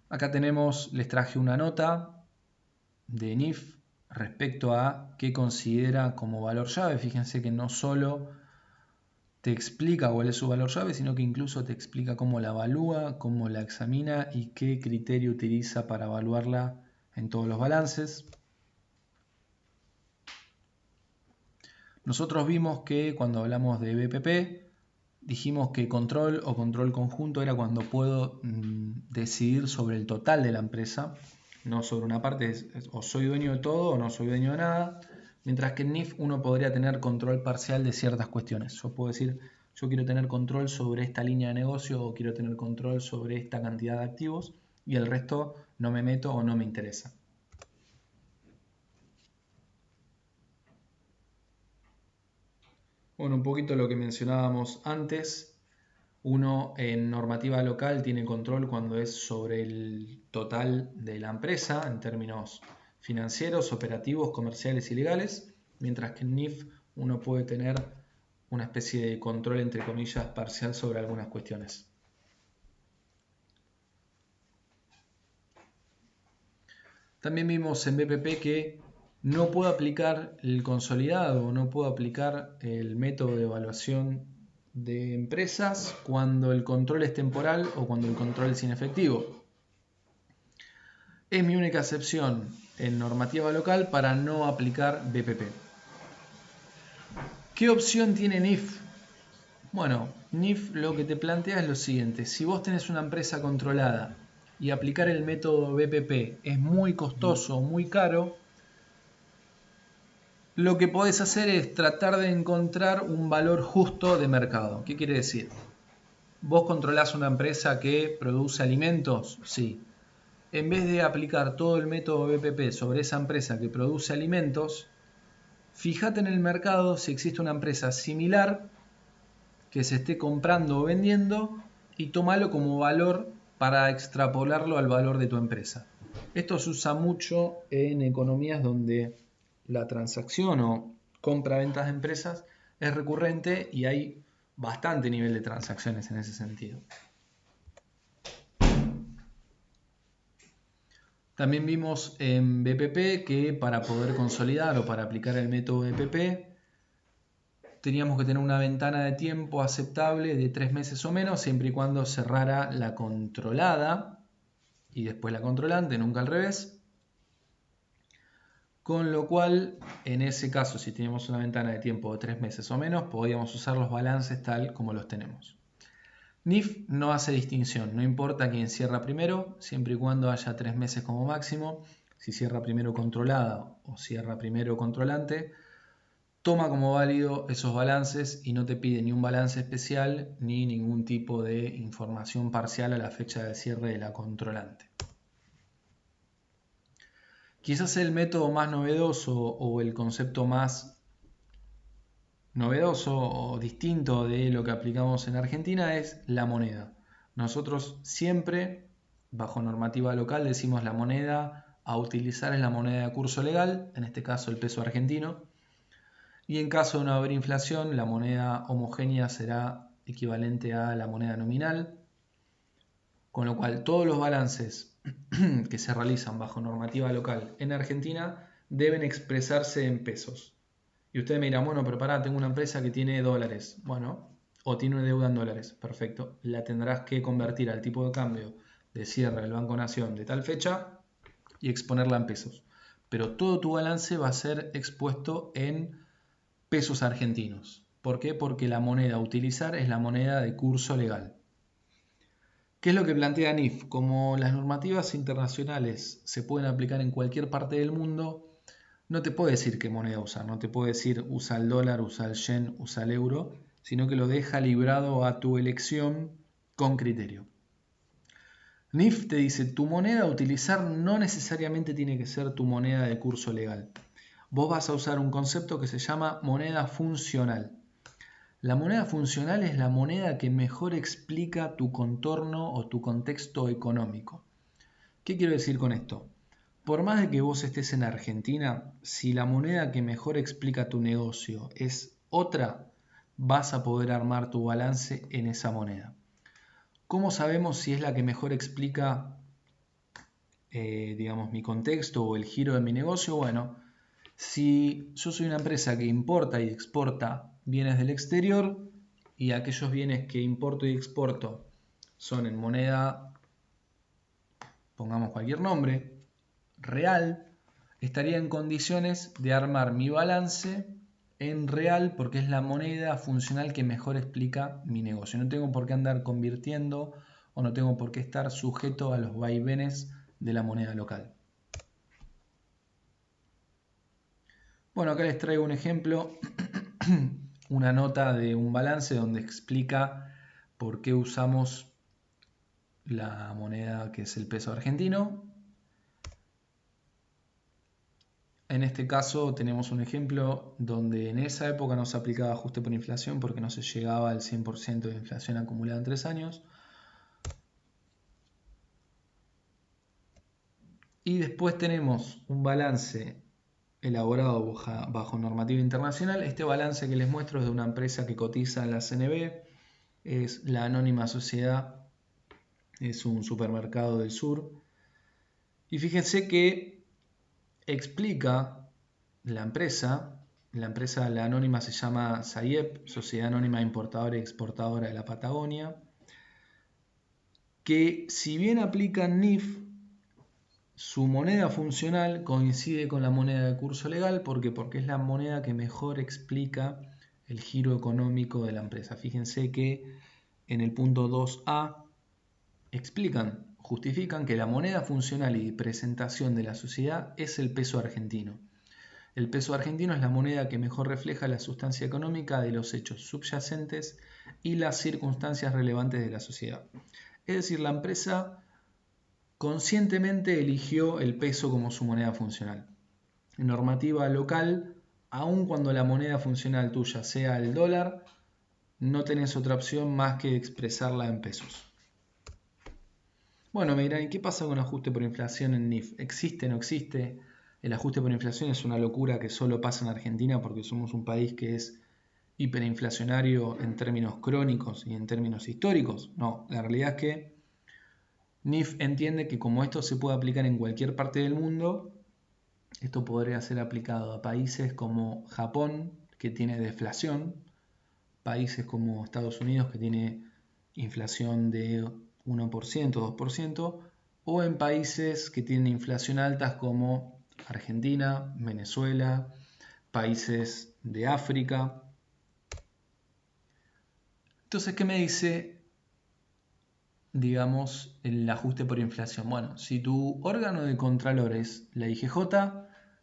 A: Acá les traje una nota de NIF respecto a qué considera como valor llave. Fíjense que no solo te explica cuál es su valor llave, sino que incluso te explica cómo la evalúa, cómo la examina y qué criterio utiliza para evaluarla en todos los balances. Nosotros vimos que cuando hablamos de BPP, dijimos que control o control conjunto era cuando puedo decidir sobre el total de la empresa, no sobre una parte, o soy dueño de todo o no soy dueño de nada, mientras que en NIF uno podría tener control parcial de ciertas cuestiones. Yo puedo decir, yo quiero tener control sobre esta línea de negocio o quiero tener control sobre esta cantidad de activos y el resto no me meto o no me interesa. Bueno, un poquito lo que mencionábamos antes. Uno en normativa local tiene control cuando es sobre el total de la empresa en términos financieros, operativos, comerciales y legales, mientras que en NIF uno puede tener una especie de control, entre comillas, parcial sobre algunas cuestiones. También vimos en BPP que no puedo aplicar el consolidado, no puedo aplicar el método de evaluación de empresas cuando el control es temporal o cuando el control es inefectivo. Es mi única excepción en normativa local para no aplicar BPP. ¿Qué opción tiene NIF? Bueno, NIF lo que te plantea es lo siguiente: si vos tenés una empresa controlada y aplicar el método BPP es muy costoso, muy caro, lo que podés hacer es tratar de encontrar un valor justo de mercado. ¿Qué quiere decir? ¿Vos controlás una empresa que produce alimentos? Sí. En vez de aplicar todo el método BPP sobre esa empresa que produce alimentos, fíjate en el mercado si existe una empresa similar que se esté comprando o vendiendo y tómalo como valor para extrapolarlo al valor de tu empresa. Esto se usa mucho en economías donde la transacción o compra-ventas de empresas es recurrente y hay bastante nivel de transacciones en ese sentido. También vimos en BPP que para poder consolidar o para aplicar el método BPP teníamos que tener una ventana de tiempo aceptable de 3 meses o menos, siempre y cuando cerrara la controlada y después la controlante, nunca al revés. Con lo cual, en ese caso, si teníamos una ventana de tiempo de 3 meses o menos, podíamos usar los balances tal como los tenemos. NIF no hace distinción, no importa quién cierra primero, siempre y cuando haya 3 meses como máximo. Si cierra primero controlada o cierra primero controlante, toma como válido esos balances y no te pide ni un balance especial ni ningún tipo de información parcial a la fecha de cierre de la controlante. Quizás el método más novedoso o el concepto más novedoso o distinto de lo que aplicamos en Argentina es la moneda. Nosotros siempre, bajo normativa local, decimos la moneda a utilizar es la moneda de curso legal, en este caso el peso argentino. Y en caso de no haber inflación, la moneda homogénea será equivalente a la moneda nominal, con lo cual todos los balances que se realizan bajo normativa local en Argentina deben expresarse en pesos. Y ustedes me dirán, bueno, pero pará, tengo una empresa que tiene dólares. Bueno, o tiene una deuda en dólares. Perfecto. La tendrás que convertir al tipo de cambio de cierre del Banco Nación de tal fecha y exponerla en pesos. Pero todo tu balance va a ser expuesto en pesos argentinos. ¿Por qué? Porque la moneda a utilizar es la moneda de curso legal. ¿Qué es lo que plantea NIF? Como las normativas internacionales se pueden aplicar en cualquier parte del mundo, no te puede decir qué moneda usar, no te puede decir usa el dólar, usa el yen, usa el euro, sino que lo deja librado a tu elección con criterio. NIF te dice, tu moneda a utilizar no necesariamente tiene que ser tu moneda de curso legal. Vos vas a usar un concepto que se llama moneda funcional. La moneda funcional es la moneda que mejor explica tu contorno o tu contexto económico. ¿Qué quiero decir con esto? Por más de que vos estés en Argentina, si la moneda que mejor explica tu negocio es otra, vas a poder armar tu balance en esa moneda. ¿Cómo sabemos si es la que mejor explica, digamos, mi contexto o el giro de mi negocio? Bueno, si yo soy una empresa que importa y exporta bienes del exterior y aquellos bienes que importo y exporto son en moneda, pongamos cualquier nombre, real, estaría en condiciones de armar mi balance en real porque es la moneda funcional que mejor explica mi negocio. No tengo por qué andar convirtiendo o no tengo por qué estar sujeto a los vaivenes de la moneda local. Bueno, acá les traigo un ejemplo, una nota de un balance donde explica por qué usamos la moneda que es el peso argentino. En este caso tenemos un ejemplo donde en esa época no se aplicaba ajuste por inflación porque no se llegaba al 100% de inflación acumulada en 3 años. Y después tenemos un balance elaborado bajo normativa internacional. Este balance que les muestro es de una empresa que cotiza en la CNB, es la Anónima Sociedad, es un supermercado del sur. Y fíjense que explica la empresa, la anónima se llama SAIEP, Sociedad Anónima Importadora y Exportadora de la Patagonia, que si bien aplican NIF, su moneda funcional coincide con la moneda de curso legal. ¿Por qué? Porque es la moneda que mejor explica el giro económico de la empresa. Fíjense que en el punto 2A justifican que la moneda funcional y de presentación de la sociedad es el peso argentino. El peso argentino es la moneda que mejor refleja la sustancia económica de los hechos subyacentes y las circunstancias relevantes de la sociedad. Es decir, la empresa conscientemente eligió el peso como su moneda funcional. En normativa local, aun cuando la moneda funcional tuya sea el dólar, no tenés otra opción más que expresarla en pesos. Bueno, me dirán, ¿y qué pasa con ajuste por inflación en NIF? ¿Existe o no existe? El ajuste por inflación es una locura que solo pasa en Argentina porque somos un país que es hiperinflacionario en términos crónicos y en términos históricos. No, la realidad es que NIF entiende que como esto se puede aplicar en cualquier parte del mundo, esto podría ser aplicado a países como Japón, que tiene deflación, países como Estados Unidos, que tiene inflación de 1%, 2%, o en países que tienen inflación altas como Argentina, Venezuela, países de África. Entonces, ¿qué me dice, digamos, el ajuste por inflación? Bueno, si tu órgano de contralor es la IGJ,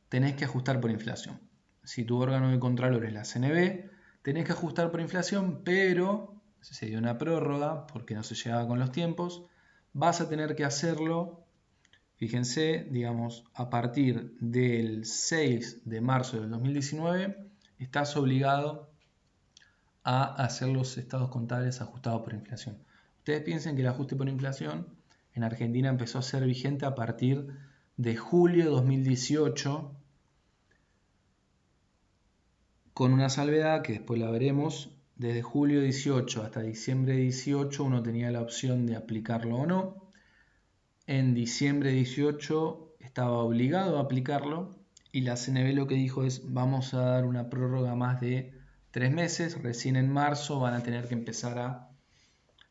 A: tenés que ajustar por inflación. Si tu órgano de contralor es la CNB, tenés que ajustar por inflación, pero se dio una prórroga porque no se llegaba con los tiempos, vas a tener que hacerlo, fíjense, digamos, a partir del 6 de marzo del 2019, estás obligado a hacer los estados contables ajustados por inflación. Ustedes piensen que el ajuste por inflación en Argentina empezó a ser vigente a partir de julio de 2018, con una salvedad que después la veremos. Desde julio 18 hasta diciembre 18 uno tenía la opción de aplicarlo o no. En diciembre 18 estaba obligado a aplicarlo y la CNB lo que dijo es: vamos a dar una prórroga más de 3 meses, recién en marzo van a tener que empezar a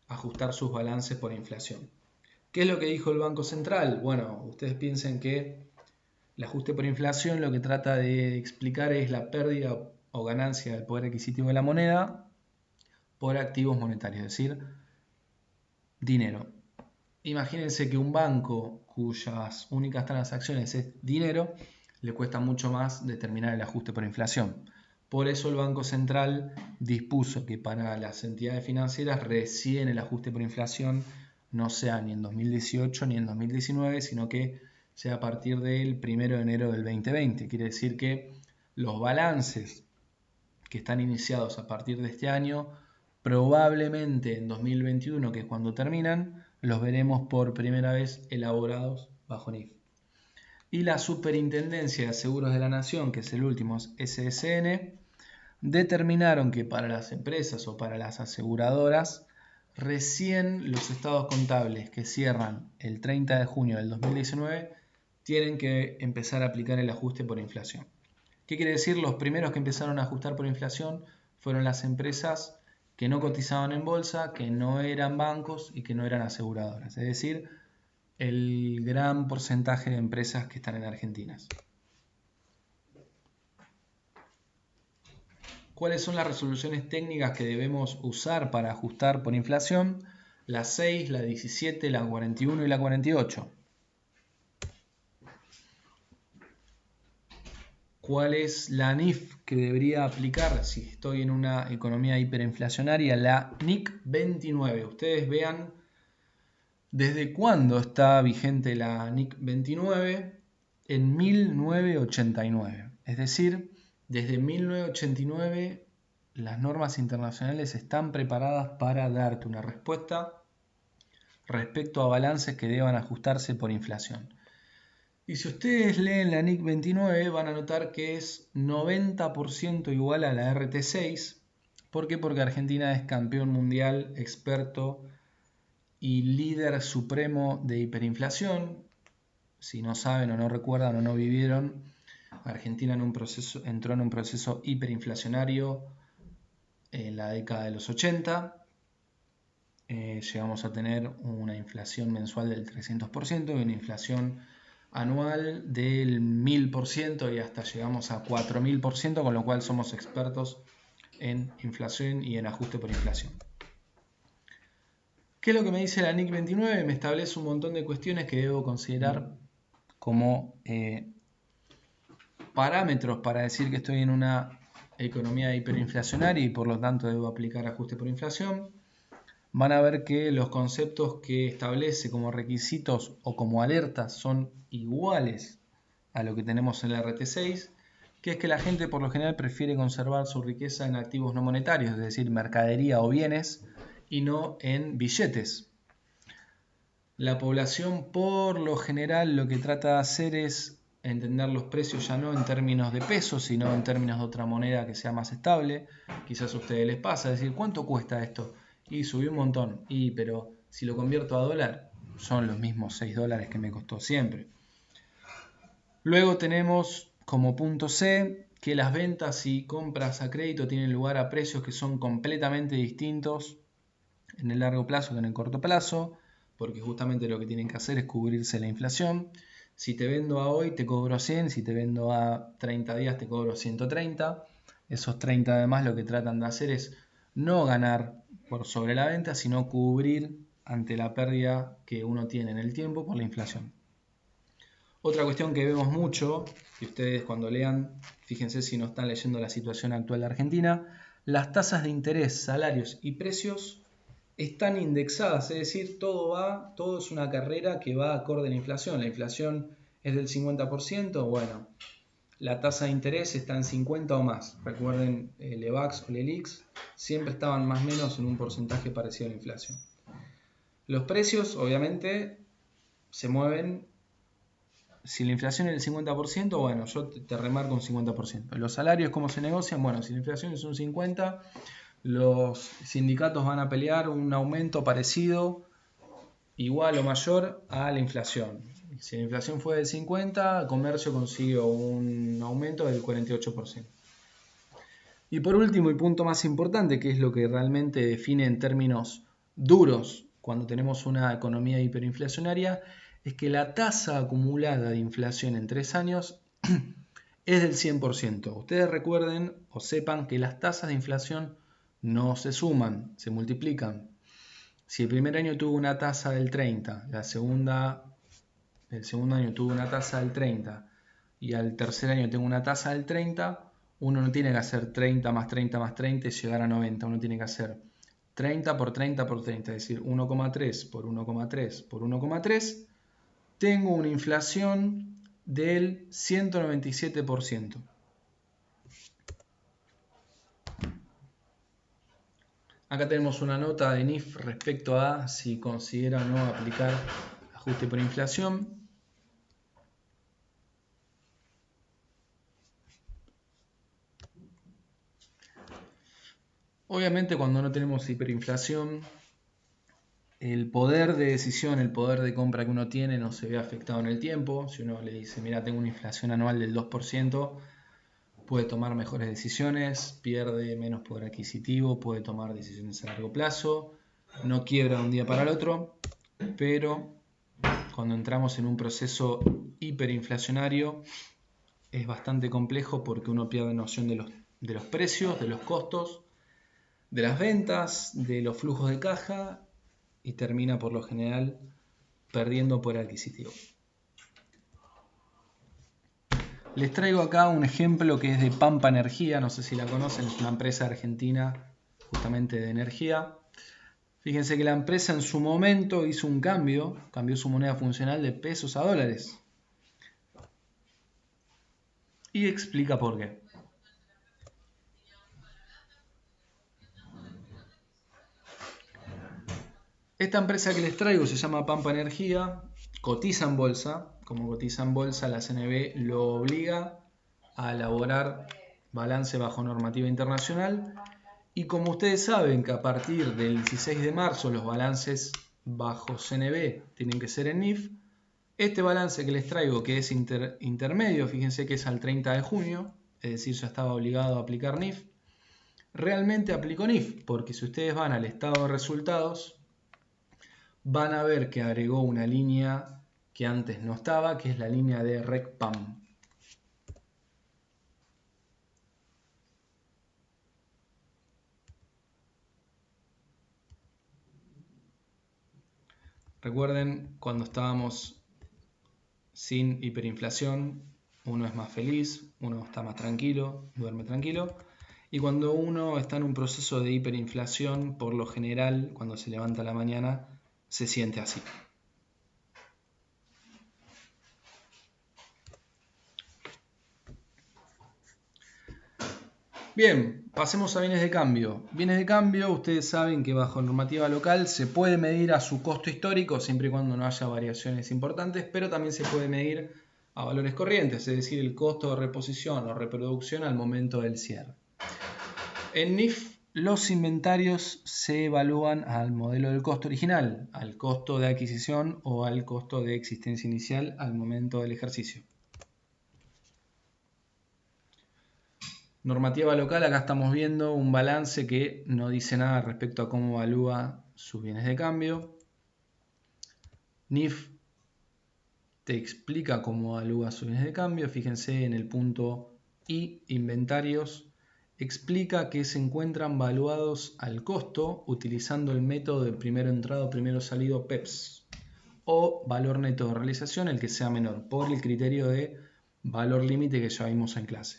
A: ajustar sus balances por inflación. ¿Qué es lo que dijo el Banco Central? Bueno, ustedes piensen que el ajuste por inflación lo que trata de explicar es la pérdida o ganancia del poder adquisitivo de la moneda por activos monetarios, es decir, dinero. Imagínense que un banco cuyas únicas transacciones es dinero, le cuesta mucho más determinar el ajuste por inflación. Por eso el Banco Central dispuso que para las entidades financieras recién el ajuste por inflación no sea ni en 2018 ni en 2019, sino que sea a partir del 1 de enero del 2020. Quiere decir que los balances que están iniciados a partir de este año, probablemente en 2021, que es cuando terminan, los veremos por primera vez elaborados bajo NIF. Y la Superintendencia de Seguros de la Nación, que es el último SSN, determinaron que para las empresas o para las aseguradoras, recién los estados contables que cierran el 30 de junio del 2019 tienen que empezar a aplicar el ajuste por inflación. ¿Qué quiere decir? Los primeros que empezaron a ajustar por inflación fueron las empresas que no cotizaban en bolsa, que no eran bancos y que no eran aseguradoras. Es decir, el gran porcentaje de empresas que están en Argentina. ¿Cuáles son las resoluciones técnicas que debemos usar para ajustar por inflación? La 6, la 17, la 41 y la 48. ¿Cuál es la NIF que debería aplicar si estoy en una economía hiperinflacionaria? La NIC 29. Ustedes vean desde cuándo está vigente la NIC 29. en 1989. Es decir, desde 1989 las normas internacionales están preparadas para darte una respuesta respecto a balances que deban ajustarse por inflación. Y si ustedes leen la NIC 29 van a notar que es 90% igual a la RT6. ¿Por qué? Porque Argentina es campeón mundial, experto y líder supremo de hiperinflación. Si no saben o no recuerdan o no vivieron, Argentina entró en un proceso hiperinflacionario en la década de los 80. Llegamos a tener una inflación mensual del 300% y una inflación anual del 1000% y hasta llegamos a 4000%, con lo cual somos expertos en inflación y en ajuste por inflación. ¿Qué es lo que me dice la NIC 29? Me establece un montón de cuestiones que debo considerar como parámetros para decir que estoy en una economía hiperinflacionaria y por lo tanto debo aplicar ajuste por inflación. Van a ver que los conceptos que establece como requisitos o como alertas son iguales a lo que tenemos en la RT6, que es que la gente por lo general prefiere conservar su riqueza en activos no monetarios, es decir, mercadería o bienes, y no en billetes. La población por lo general lo que trata de hacer es entender los precios ya no en términos de pesos, sino en términos de otra moneda que sea más estable. Quizás a ustedes les pasa, decir, ¿cuánto cuesta esto? Y subió un montón, pero si lo convierto a dólar, son los mismos 6 dólares que me costó siempre. Luego tenemos como punto C que las ventas y compras a crédito tienen lugar a precios que son completamente distintos en el largo plazo que en el corto plazo, porque justamente lo que tienen que hacer es cubrirse la inflación. Si te vendo a hoy te cobro 100, si te vendo a 30 días te cobro 130. Esos 30 además lo que tratan de hacer es no ganar por sobre la venta, sino cubrir ante la pérdida que uno tiene en el tiempo por la inflación. Otra cuestión que vemos mucho, y ustedes cuando lean, fíjense si no están leyendo la situación actual de Argentina, las tasas de interés, salarios y precios están indexadas, es decir, todo es una carrera que va acorde a la inflación. La inflación es del 50%, bueno, la tasa de interés está en 50 o más. Recuerden, el EVAX o el ELIX siempre estaban más o menos en un porcentaje parecido a la inflación. Los precios, obviamente, se mueven. Si la inflación es del 50%, bueno, yo te remarco un 50%. Los salarios, ¿cómo se negocian? Bueno, si la inflación es un 50%, los sindicatos van a pelear un aumento parecido, igual o mayor a la inflación. Si la inflación fue del 50%, el comercio consiguió un aumento del 48%. Y por último, y punto más importante, que es lo que realmente define en términos duros cuando tenemos una economía hiperinflacionaria, es que la tasa acumulada de inflación en 3 años es del 100%. Ustedes recuerden o sepan que las tasas de inflación no se suman, se multiplican. Si el primer año tuvo una tasa del 30, el segundo año tuvo una tasa del 30 y al tercer año tengo una tasa del 30, uno no tiene que hacer 30 más 30 más 30 y llegar a 90, uno tiene que hacer 30 por 30 por 30, es decir, 1,3 por 1,3 por 1,3, tengo una inflación del 197%. Acá tenemos una nota de NIF respecto a si considera o no aplicar ajuste por inflación. Obviamente cuando no tenemos hiperinflación, el poder de decisión, el poder de compra que uno tiene no se ve afectado en el tiempo. Si uno le dice, mira, tengo una inflación anual del 2%, puede tomar mejores decisiones, pierde menos poder adquisitivo, puede tomar decisiones a largo plazo, no quiebra de un día para el otro, pero cuando entramos en un proceso hiperinflacionario es bastante complejo porque uno pierde noción de los precios, de los costos, de las ventas, de los flujos de caja y termina por lo general perdiendo poder adquisitivo. Les traigo acá un ejemplo que es de Pampa Energía, no sé si la conocen, es una empresa argentina justamente de energía. Fíjense que la empresa en su momento hizo un cambió su moneda funcional de pesos a dólares. y explica por qué. Esta empresa que les traigo se llama Pampa Energía, cotiza en bolsa. Como cotiza en bolsa, la CNB lo obliga a elaborar balance bajo normativa internacional. Y como ustedes saben que a partir del 16 de marzo los balances bajo CNB tienen que ser en NIF, este balance que les traigo, que es intermedio, fíjense que es al 30 de junio, es decir, ya estaba obligado a aplicar NIF, realmente aplicó NIF, porque si ustedes van al estado de resultados, van a ver que agregó una línea que antes no estaba, que es la línea de RECPAM. Recuerden, cuando estábamos sin hiperinflación, uno es más feliz, uno está más tranquilo, duerme tranquilo. Y cuando uno está en un proceso de hiperinflación, por lo general, cuando se levanta a la mañana, se siente así. Bien, pasemos a bienes de cambio. Bienes de cambio, ustedes saben que bajo normativa local se puede medir a su costo histórico siempre y cuando no haya variaciones importantes, pero también se puede medir a valores corrientes, es decir, el costo de reposición o reproducción al momento del cierre. En NIF los inventarios se evalúan al modelo del costo original, al costo de adquisición o al costo de existencia inicial al momento del ejercicio. Normativa local, acá estamos viendo un balance que no dice nada respecto a cómo evalúa sus bienes de cambio. NIF te explica cómo evalúa sus bienes de cambio. Fíjense en el punto I, inventarios. Explica que se encuentran valuados al costo utilizando el método de primero entrado, primero salido PEPS o valor neto de realización, el que sea menor, por el criterio de valor límite que ya vimos en clase.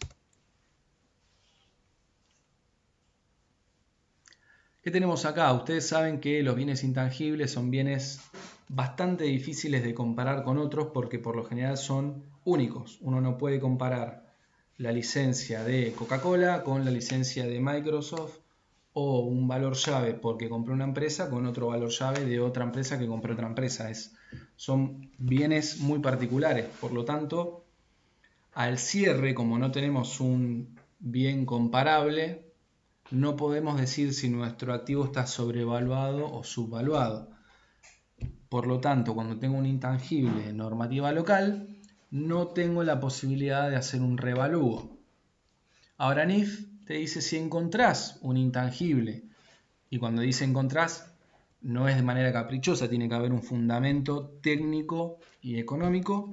A: ¿Qué tenemos acá? Ustedes saben que los bienes intangibles son bienes bastante difíciles de comparar con otros porque por lo general son únicos. Uno no puede comparar la licencia de Coca-Cola con la licencia de Microsoft o un valor llave porque compré una empresa con otro valor llave de otra empresa que compré otra empresa. Son bienes muy particulares. Por lo tanto, al cierre, como no tenemos un bien comparable, no podemos decir si nuestro activo está sobrevaluado o subvaluado. Por lo tanto, cuando tengo un intangible en normativa local, no tengo la posibilidad de hacer un revalúo. Ahora NIF te dice si encontrás un intangible, y cuando dice encontrás, no es de manera caprichosa, tiene que haber un fundamento técnico y económico,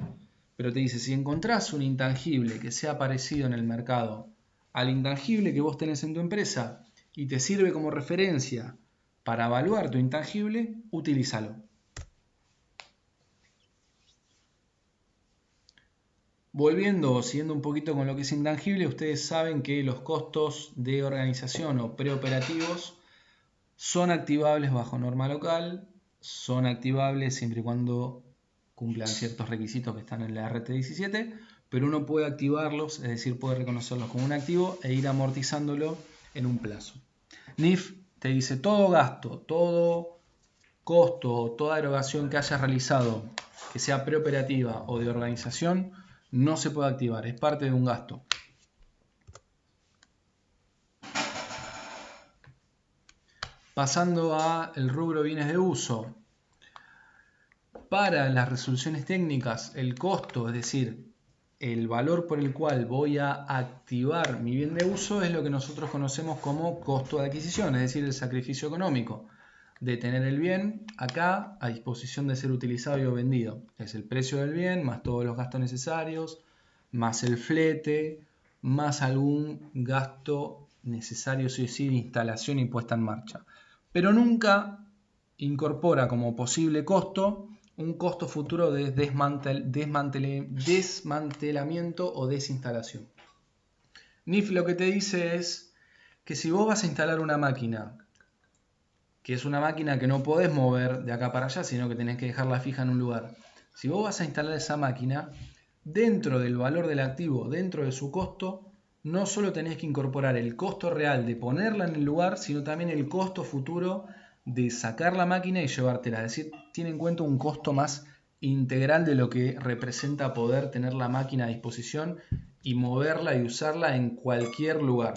A: pero te dice si encontrás un intangible que sea parecido en el mercado al intangible que vos tenés en tu empresa y te sirve como referencia para evaluar tu intangible, utilízalo. Volviendo o siguiendo un poquito con lo que es intangible, ustedes saben que los costos de organización o preoperativos son activables bajo norma local, son activables siempre y cuando cumplan ciertos requisitos que están en la RT17, pero uno puede activarlos, es decir, puede reconocerlos como un activo e ir amortizándolo en un plazo. NIF te dice todo gasto, todo costo, toda erogación que hayas realizado, que sea preoperativa o de organización, no se puede activar, es parte de un gasto. Pasando al rubro bienes de uso. Para las resoluciones técnicas, el costo, es decir, el valor por el cual voy a activar mi bien de uso es lo que nosotros conocemos como costo de adquisición, es decir, el sacrificio económico de tener el bien acá a disposición de ser utilizado y o vendido. Es el precio del bien más todos los gastos necesarios, más el flete, más algún gasto necesario sí o sí de instalación y puesta en marcha. Pero nunca incorpora como posible costo un costo futuro de desmantelamiento o desinstalación. NIF lo que te dice es que si vos vas a instalar una máquina, que es una máquina que no podés mover de acá para allá, sino que tenés que dejarla fija en un lugar, si vos vas a instalar esa máquina, dentro del valor del activo, dentro de su costo, no solo tenés que incorporar el costo real de ponerla en el lugar, sino también el costo futuro de sacar la máquina y llevártela. Es decir, tiene en cuenta un costo más integral de lo que representa poder tener la máquina a disposición y moverla y usarla en cualquier lugar.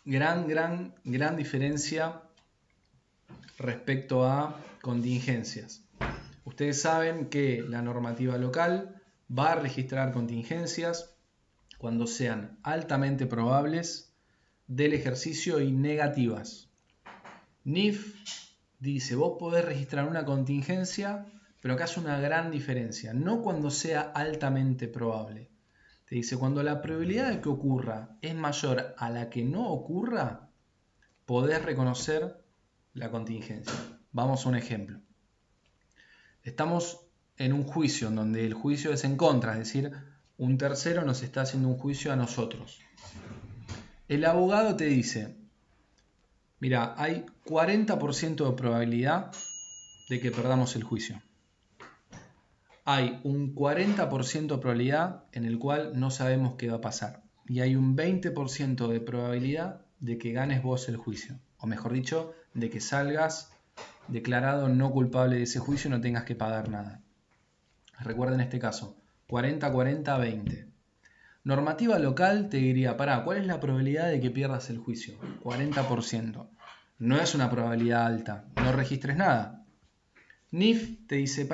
A: Gran diferencia respecto a contingencias. Ustedes saben que la normativa local va a registrar contingencias cuando sean altamente probables del ejercicio y negativas. NIF dice, vos podés registrar una contingencia, pero acá es una gran diferencia, no cuando sea altamente probable. Te dice, cuando la probabilidad de que ocurra es mayor a la que no ocurra, podés reconocer la contingencia. Vamos a un ejemplo. Estamos en un juicio en donde el juicio es en contra, es decir, un tercero nos está haciendo un juicio a nosotros. El abogado te dice, mira, hay 40% de probabilidad de que perdamos el juicio. Hay un 40% de probabilidad en el cual no sabemos qué va a pasar. Y hay un 20% de probabilidad de que ganes vos el juicio. O mejor dicho, de que salgas declarado no culpable de ese juicio y no tengas que pagar nada. Recuerden este caso, 40, 40, 20. Normativa local te diría, ¿cuál es la probabilidad de que pierdas el juicio? 40%. No es una probabilidad alta, no registres nada. NIF te dice,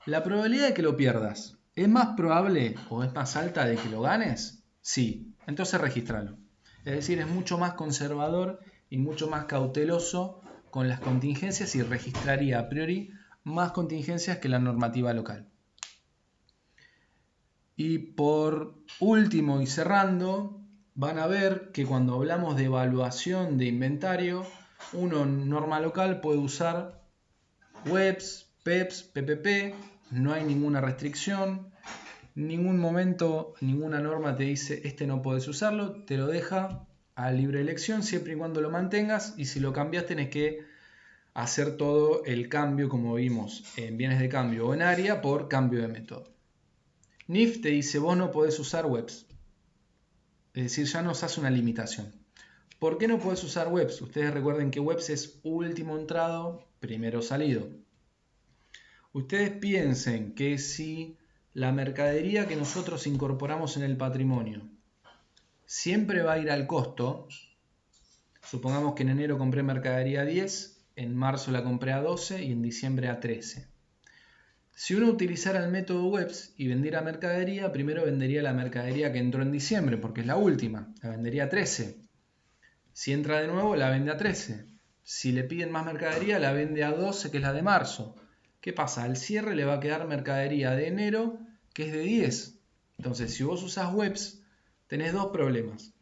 A: ¿la probabilidad de que lo pierdas es más probable o es más alta de que lo ganes? Sí, entonces regístralo. Es decir, es mucho más conservador y mucho más cauteloso con las contingencias y registraría a priori más contingencias que la normativa local. Y por último y cerrando, van a ver que cuando hablamos de evaluación de inventario, uno en norma local puede usar webs, PEPs, PPP, no hay ninguna restricción, en ningún momento ninguna norma te dice este no podés usarlo, te lo deja a libre elección siempre y cuando lo mantengas, y si lo cambias tenés que hacer todo el cambio como vimos en bienes de cambio o en área por cambio de método. NIF te dice vos no podés usar webs, es decir, ya nos hace una limitación. ¿Por qué no podés usar webs? Ustedes recuerden que webs es último entrado, primero salido. Ustedes piensen que si la mercadería que nosotros incorporamos en el patrimonio siempre va a ir al costo, supongamos que en enero compré mercadería a 10, en marzo la compré a 12 y en diciembre a 13. Si uno utilizara el método webs y vendiera mercadería, primero vendería la mercadería que entró en diciembre, porque es la última, la vendería a 13. Si entra de nuevo, la vende a 13. Si le piden más mercadería, la vende a 12, que es la de marzo. ¿Qué pasa? Al cierre le va a quedar mercadería de enero, que es de 10. Entonces, si vos usás webs, tenés dos problemas.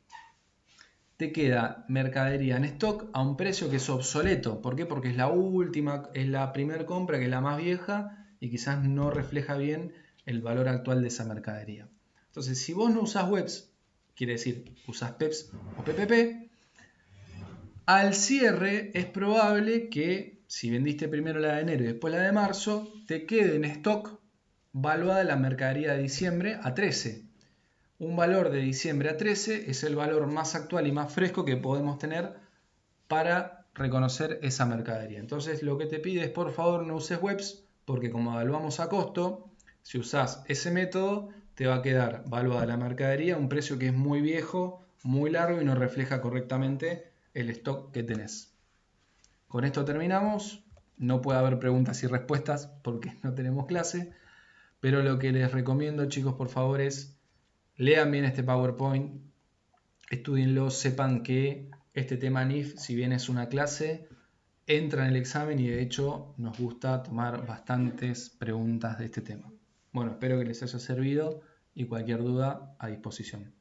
A: Te queda mercadería en stock a un precio que es obsoleto. ¿Por qué? Porque es la última, es la primera compra, que es la más vieja, y quizás no refleja bien el valor actual de esa mercadería. Entonces, si vos no usás webs, quiere decir, usás PEPs o PPP, al cierre es probable que, si vendiste primero la de enero y después la de marzo, te quede en stock valuada la mercadería de diciembre a 13. Un valor de diciembre a 13 es el valor más actual y más fresco que podemos tener para reconocer esa mercadería. Entonces lo que te pide es, por favor, no uses webs, porque como evaluamos a costo, si usas ese método te va a quedar valuada la mercadería a un precio que es muy viejo, muy largo y no refleja correctamente el stock que tenés. Con esto terminamos. No puede haber preguntas y respuestas porque no tenemos clase, pero lo que les recomiendo, chicos, por favor, es lean bien este PowerPoint, estudienlo, sepan que este tema NIF, si bien es una clase, entra en el examen y de hecho nos gusta tomar bastantes preguntas de este tema. Bueno, espero que les haya servido y cualquier duda a disposición.